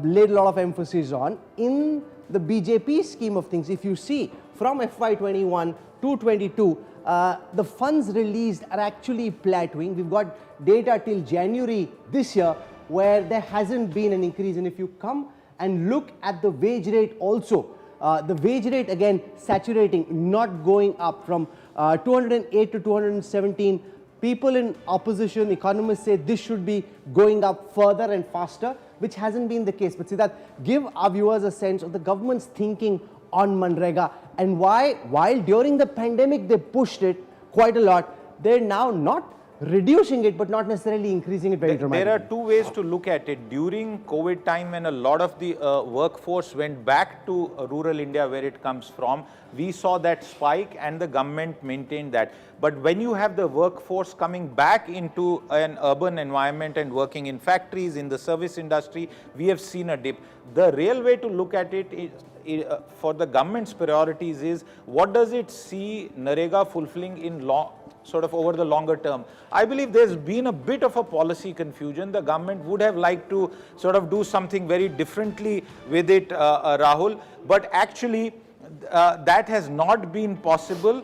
laid a lot of emphasis on. In the BJP scheme of things, if you see from FY21 to 22, the funds released are actually plateauing. We've got data till January this year where there hasn't been an increase. And if you come and look at the wage rate also, the wage rate again saturating, not going up from 208 to 217. People in opposition, economists say this should be going up further and faster, which hasn't been the case. But see that, give our viewers a sense of the government's thinking on Manrega and why, while during the pandemic they pushed it quite a lot, they're now not reducing it but not necessarily increasing it very dramatically. There are two ways to look at it. During COVID time, when a lot of the workforce went back to rural India where it comes from, we saw that spike and the government maintained that. But when you have the workforce coming back into an urban environment and working in factories, in the service industry, we have seen a dip. The real way to look at it is, for the government's priorities is, what does it see Narega fulfilling in sort of over the longer term? I believe there's been a bit of a policy confusion. The government would have liked to sort of do something very differently with it, Rahul, but actually that has not been possible.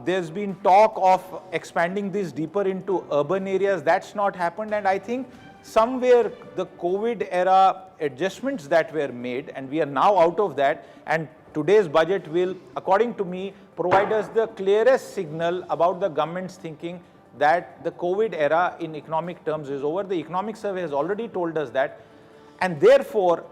There's been talk of expanding this deeper into urban areas. That's not happened, and I think somewhere the COVID era adjustments that were made, and we are now out of that, and today's budget will, according to me, provide us the clearest signal about the government's thinking that the COVID era in economic terms is over. The economic survey has already told us that, and therefore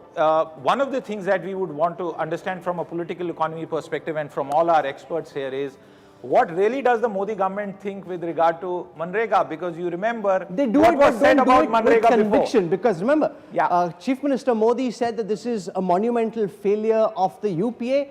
one of the things that we would want to understand from a political economy perspective and from all our experts here is, what really does the Modi government think with regard to Manrega? Because you remember they do what it, was said about Manrega with before. conviction. Because remember, Chief Minister Modi said that this is a monumental failure of the UPA,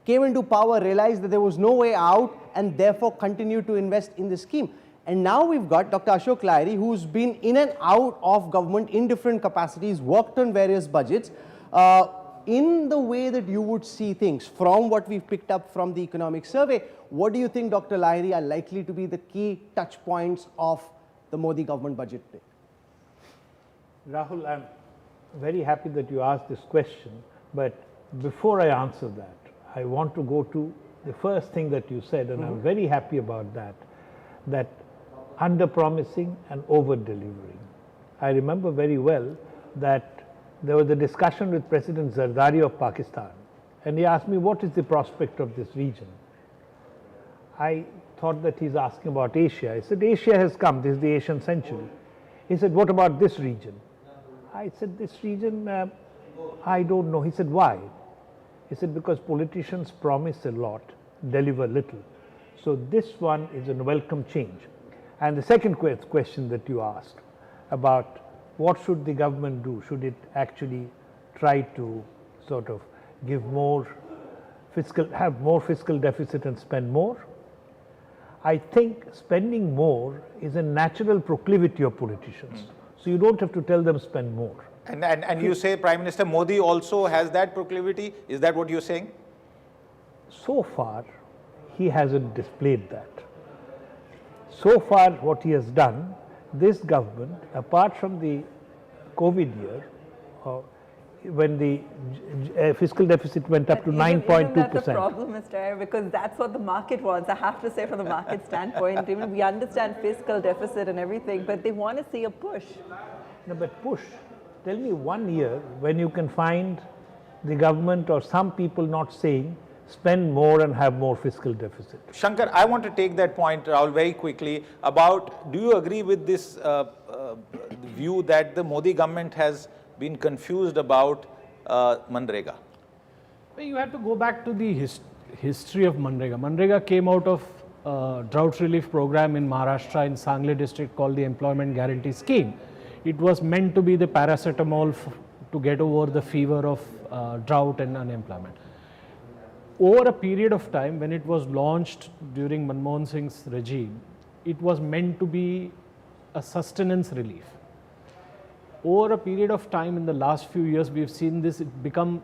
came into power, realized that there was no way out, and therefore continued to invest in the scheme. And now we've got Dr. Ashok Lahiri, who's been in and out of government in different capacities, worked on various budgets. In the way that you would see things from what we've picked up from the economic survey, what do you think, Dr. Lahiri, are likely to be the key touch points of the Modi government budget today? Rahul, I'm very happy that you asked this question, but before I answer that, I want to go to the first thing that you said, and I'm very happy about that, that under-promising and over-delivering. I remember very well that there was a discussion with President Zardari of Pakistan, and he asked me, what is the prospect of this region? I thought that he's asking about Asia. I said, Asia has come, this is the Asian century. He said, what about this region? I said, this region, I don't know. He said, why? He said, because politicians promise a lot, deliver little. So this one is a welcome change. And the second question that you asked about what should the government do? Should it actually try to sort of give more fiscal, have more fiscal deficit and spend more? I think spending more is a natural proclivity of politicians. So you don't have to tell them spend more. And you say Prime Minister Modi also has that proclivity? Is that what you're saying? So far, he hasn't displayed that. So far, what he has done, this government, apart from the COVID year, when the fiscal deficit went up to 9.2%. That's the problem, Mr. Iyer, because that's what the market wants. I have to say, from the market standpoint, even we understand fiscal deficit and everything, but they want to see a push. No, but push. Tell me 1 year when you can find the government or some people not saying spend more and have more fiscal deficit. Shankar, I want to take that point, Rahul, very quickly about, do you agree with this view that the Modi government has been confused about Manrega? Well, you have to go back to the history of Manrega. Manrega came out of a drought relief program in Maharashtra in Sangli district called the Employment Guarantee Scheme. It was meant to be the paracetamol to get over the fever of drought and unemployment. Over a period of time, when it was launched during Manmohan Singh's regime, it was meant to be a sustenance relief. Over a period of time in the last few years, we've seen this become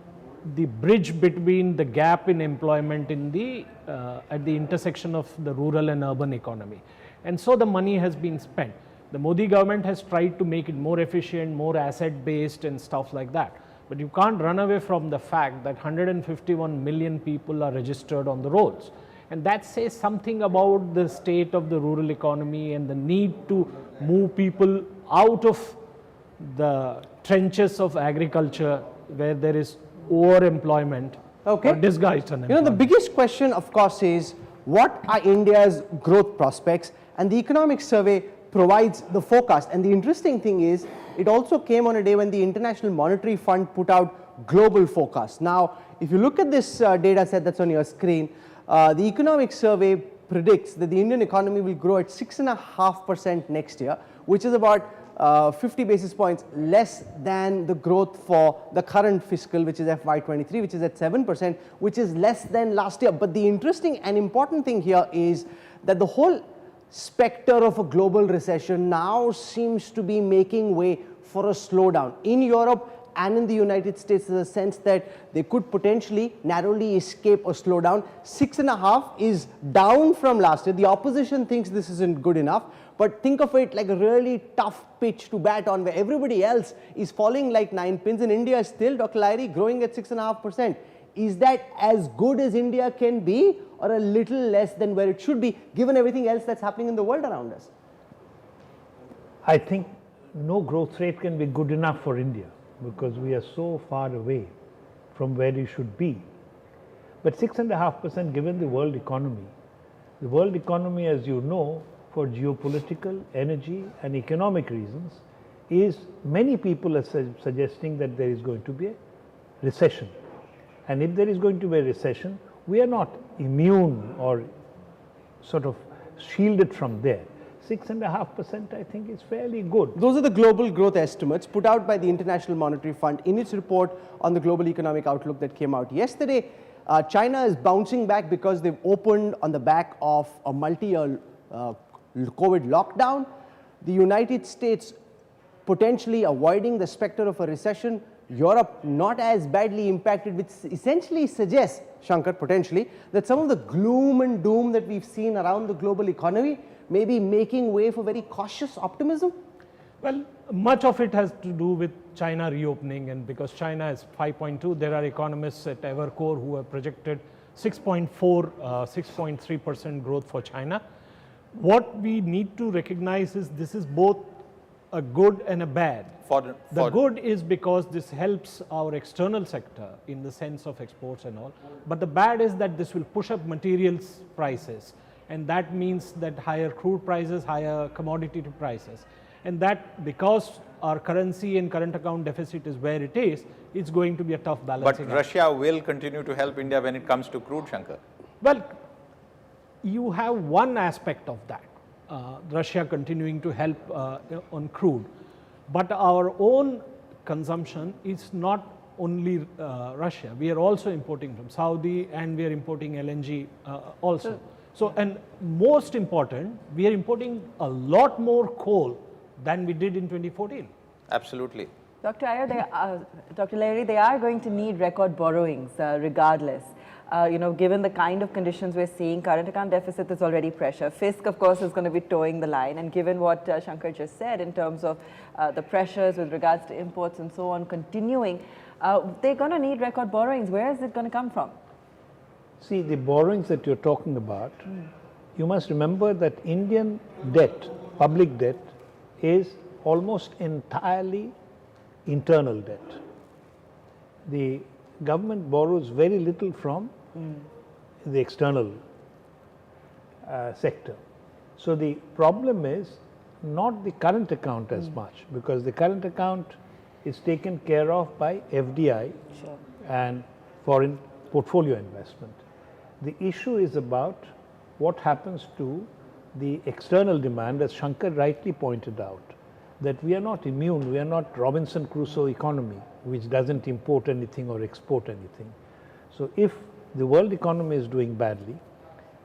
the bridge between the gap in employment in the at the intersection of the rural and urban economy. And so the money has been spent. The Modi government has tried to make it more efficient, more asset-based and stuff like that. But you can't run away from the fact that 151 million people are registered on the rolls. And that says something about the state of the rural economy and the need to move people out of the trenches of agriculture where there is overemployment or disguised unemployment. You know, the biggest question, of course, is what are India's growth prospects? And the economic survey provides the forecast. And the interesting thing is, it also came on a day when the International Monetary Fund put out global forecasts. Now, if you look at this data set that's on your screen, the economic survey predicts that the Indian economy will grow at 6.5% next year, which is about 50 basis points less than the growth for the current fiscal, which is FY23, which is at 7%, which is less than last year. But the interesting and important thing here is that the whole specter of a global recession now seems to be making way for a slowdown. In Europe and in the United States, there's a sense that they could potentially narrowly escape a slowdown. 6.5 is down from last year. The opposition thinks this isn't good enough, but think of it like a really tough pitch to bat on where everybody else is falling like 9 pins and India is still, Dr. Lahiri, growing at 6.5%. Is that as good as India can be or a little less than where it should be given everything else that's happening in the world around us? I think no growth rate can be good enough for India because we are so far away from where we should be. But 6.5% given the world economy, as you know, for geopolitical, energy and economic reasons, is many people are suggesting that there is going to be a recession. And if there is going to be a recession, we are not immune or sort of shielded from there. 6.5% I think is fairly good. Those are the global growth estimates put out by the International Monetary Fund in its report on the global economic outlook that came out yesterday. China is bouncing back because they've opened on the back of a multi-year COVID lockdown. The United States potentially avoiding the specter of a recession. Europe not as badly impacted, which essentially suggests, Shankar, potentially, that some of the gloom and doom that we've seen around the global economy may be making way for very cautious optimism? Well, much of it has to do with China reopening, and because China is 5.2, there are economists at Evercore who have projected 6.4, 6.3% growth for China. What we need to recognize is this is both a good and a bad. The good is because this helps our external sector in the sense of exports and all, but the bad is that this will push up materials prices, and that means that higher crude prices, higher commodity prices, and that because our currency and current account deficit is where it is, it's going to be a tough balancing But Russia will continue to help India when it comes to crude, Shankar. Well, you have one aspect of that, Russia continuing to help on crude, but our own consumption is not only Russia. We are also importing from Saudi, and we are importing LNG also. So, and most important, we are importing a lot more coal than we did in 2014. Absolutely. Dr. Iyer, Dr. Lahiri, they are going to need record borrowings regardless. Given the kind of conditions we're seeing, current account deficit is already pressure. Fisc, of course, is going to be towing the line. And given what Shankar just said in terms of the pressures with regards to imports and so on continuing, they're going to need record borrowings. Where is it going to come from? See, the borrowings that you're talking about, you must remember that Indian debt, public debt, is almost entirely internal debt. The government borrows very little from the external sector. So the problem is not the current account as much, because the current account is taken care of by FDI and foreign portfolio investment. The issue is about what happens to the external demand, as Shankar rightly pointed out, that we are not immune, we are not Robinson Crusoe economy, which doesn't import anything or export anything. So if the world economy is doing badly,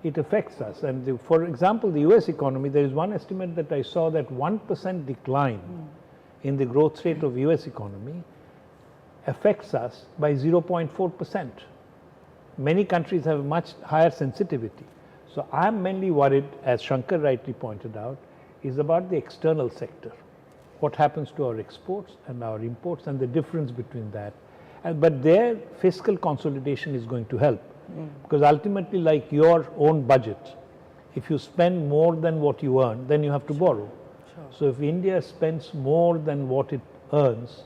it affects us. And for example, the US economy, there is one estimate that I saw that 1% decline in the growth rate of US economy affects us by 0.4%. Many countries have much higher sensitivity. So I'm mainly worried, as Shankar rightly pointed out, is about the external sector. What happens to our exports and our imports and the difference between that. But there, fiscal consolidation is going to help. Because ultimately, like your own budget, if you spend more than what you earn, then you have to borrow. So if India spends more than what it earns,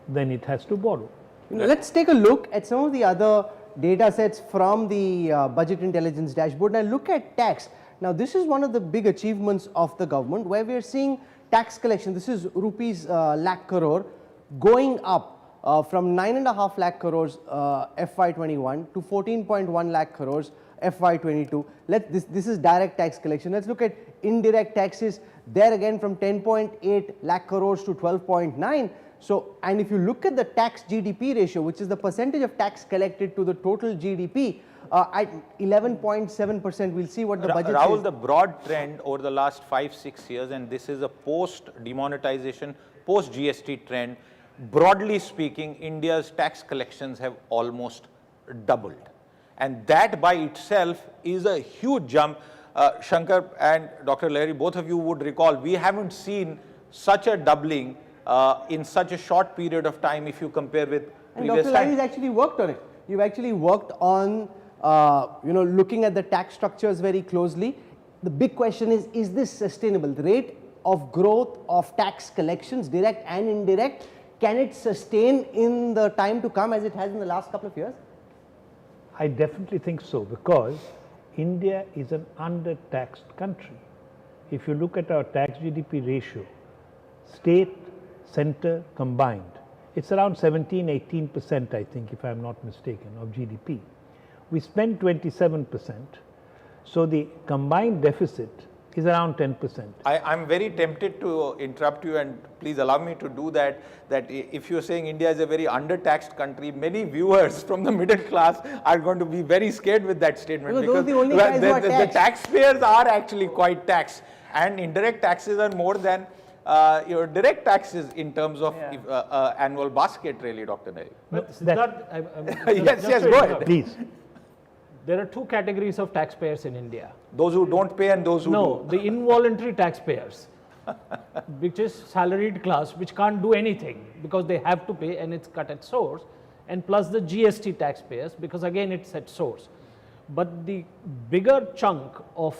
then it has to borrow. Let's take a look at some of the other data sets from the budget intelligence dashboard. Now look at tax. Now this is one of the big achievements of the government, where we are seeing tax collection. This is rupees lakh crore going up from 9.5 lakh crores FY21 to 14.1 lakh crores FY22. This is direct tax collection. Let's look at indirect taxes. There again from 10.8 lakh crores to 12.9. So, and if you look at the tax GDP ratio, which is the percentage of tax collected to the total GDP, at 11.7%, we'll see what the budget Rahul, is. the broad trend over the last 5-6 years, and this is a post-demonetization, post-GST trend, broadly speaking, India's tax collections have almost doubled. And that by itself is a huge jump. Shankar and Dr. Lahiri, both of you would recall, we haven't seen such a doubling in such a short period of time if you compare with previous times. And Dr. Lahiri has actually worked on it. You've actually worked on looking at the tax structures very closely. The big question is this sustainable? The rate of growth of tax collections, direct and indirect, can it sustain in the time to come as it has in the last couple of years? I definitely think so, because India is an under-taxed country. If you look at our tax GDP ratio, state, center combined, it's around 17-18%, I think, if I'm not mistaken, of GDP. We spend 27%, so the combined deficit is around 10%. I'm very tempted to interrupt you, and please allow me to do that, that if you're saying India is a very under-taxed country, many viewers from the middle class are going to be very scared with that statement, because the taxpayers are actually quite taxed, and indirect taxes are more than your direct taxes in terms of annual basket, really, Dr. Nair. Yes, go ahead. Please. There are two categories of taxpayers in India. Those who don't pay and those who do. No, the involuntary taxpayers. which is salaried class, which can't do anything because they have to pay and it's cut at source, and plus the GST taxpayers because again it's at source. But the bigger chunk of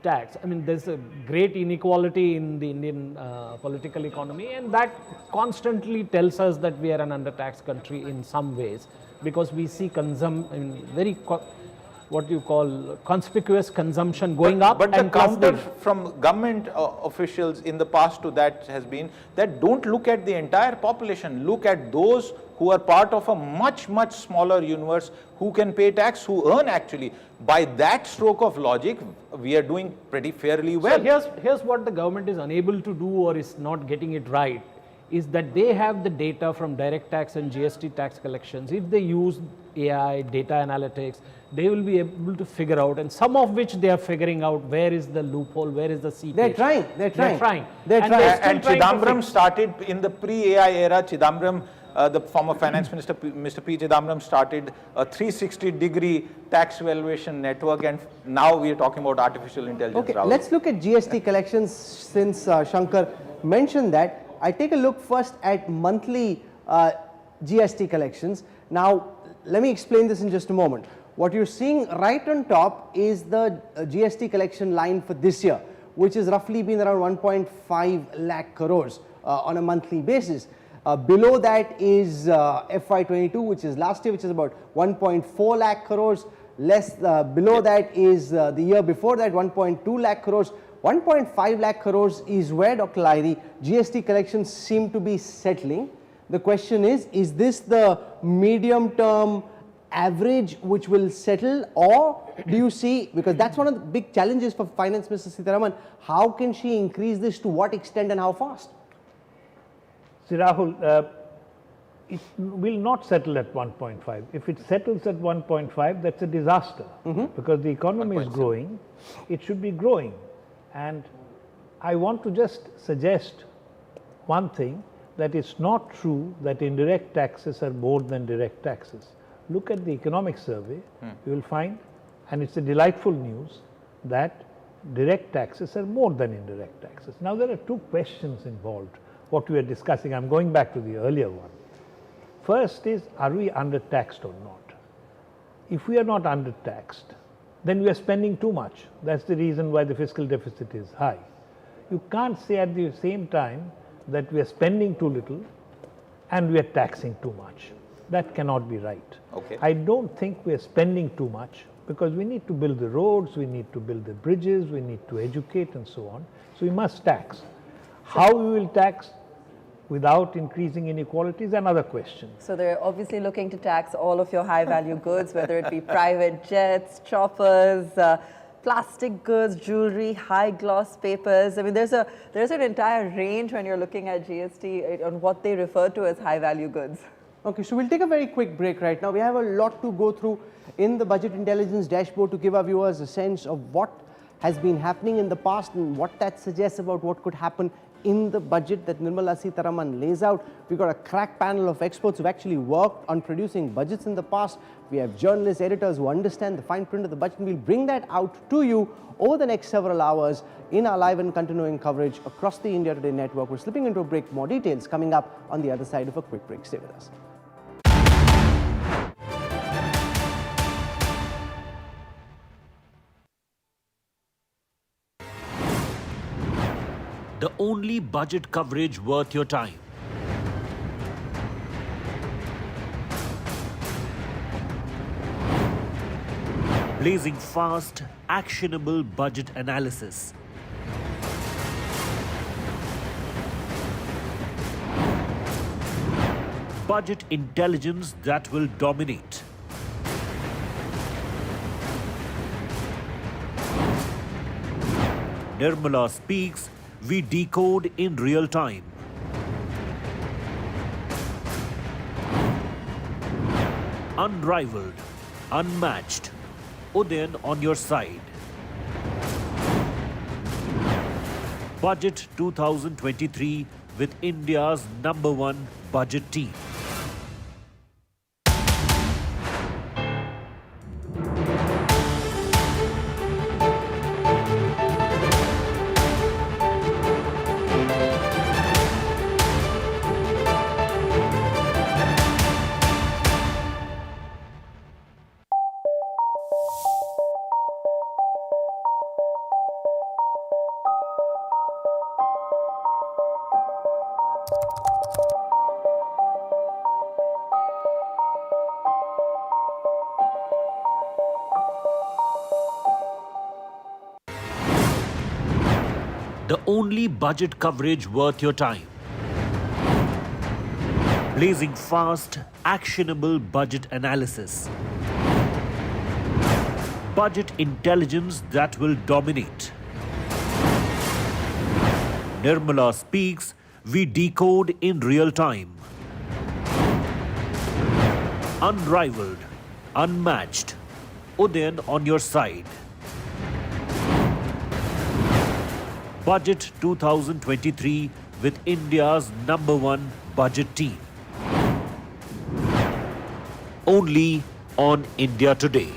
tax, I mean there's a great inequality in the Indian political economy, and that constantly tells us that we are an undertaxed country in some ways because we see very what you call conspicuous consumption going up. But the and plus counter from government officials in the past to that has been that don't look at the entire population, look at those who are part of a much, much smaller universe who can pay tax, who earn actually. By that stroke of logic, we are doing pretty fairly well. So here's what the government is unable to do or is not getting it right, is that they have the data from direct tax and GST tax collections. If they use AI, data analytics, they will be able to figure out, and some of which they are figuring out where is the loophole, where is the seepage. They're trying. And Chidambaram started in the pre-AI era. Chidambaram, the former finance minister, Mr. P. Chidambaram, started a 360-degree tax valuation network, and now we are talking about artificial intelligence. Okay, let's look at GST collections since Shankar mentioned that. I take a look first at monthly GST collections. Now, let me explain this in just a moment. What you're seeing right on top is the GST collection line for this year, which has roughly been around 1.5 lakh crores on a monthly basis. Below that is FY22, which is last year, which is about 1.4 lakh crores. Below that is the year before that, 1.2 lakh crores. 1.5 lakh crores is where, Dr. Lahiri, GST collections seem to be settling. The question is this the medium term average which will settle, or do you see, because that's one of the big challenges for Finance Minister Sitharaman, how can she increase this, to what extent and how fast? See, Rahul, it will not settle at 1.5. If it settles at 1.5, that's a disaster because the economy is growing. It should be growing. And I want to just suggest one thing, that it's not true that indirect taxes are more than direct taxes. Look at the economic survey, you will find, and it's a delightful news, that direct taxes are more than indirect taxes. Now there are two questions involved, what we are discussing. I'm going back to the earlier one. First is, are we undertaxed or not? If we are not undertaxed, then we are spending too much. That's the reason why the fiscal deficit is high. You can't say at the same time that we are spending too little and we are taxing too much. That cannot be right. Okay. I don't think we are spending too much because we need to build the roads, we need to build the bridges, we need to educate and so on. So we must tax. How we will tax without increasing inequality is another question. So they're obviously looking to tax all of your high-value goods, whether it be private jets, choppers, plastic goods, jewelry, high-gloss papers. I mean, there's an entire range when you're looking at GST on what they refer to as high-value goods. Okay, so we'll take a very quick break right now. We have a lot to go through in the Budget Intelligence Dashboard to give our viewers a sense of what has been happening in the past and what that suggests about what could happen in the budget that Nirmala Sitharaman lays out. We've got a crack panel of experts who've actually worked on producing budgets in the past. We have journalists, editors who understand the fine print of the budget, and we'll bring that out to you over the next several hours in our live and continuing coverage across the India Today network. We're slipping into a break. More details coming up on the other side of a quick break. Stay with us. The only budget coverage worth your time. Blazing fast, actionable budget analysis. Budget intelligence that will dominate. Nirmala speaks, we decode in real time. Unrivaled, unmatched, Udayan on your side. Budget 2023 with India's #1 budget team. The only budget coverage worth your time. Blazing fast, actionable budget analysis. Budget intelligence that will dominate. Nirmala speaks, we decode in real time. Unrivaled, unmatched. Udayan on your side. Budget 2023 with India's #1 budget team. Only on India Today.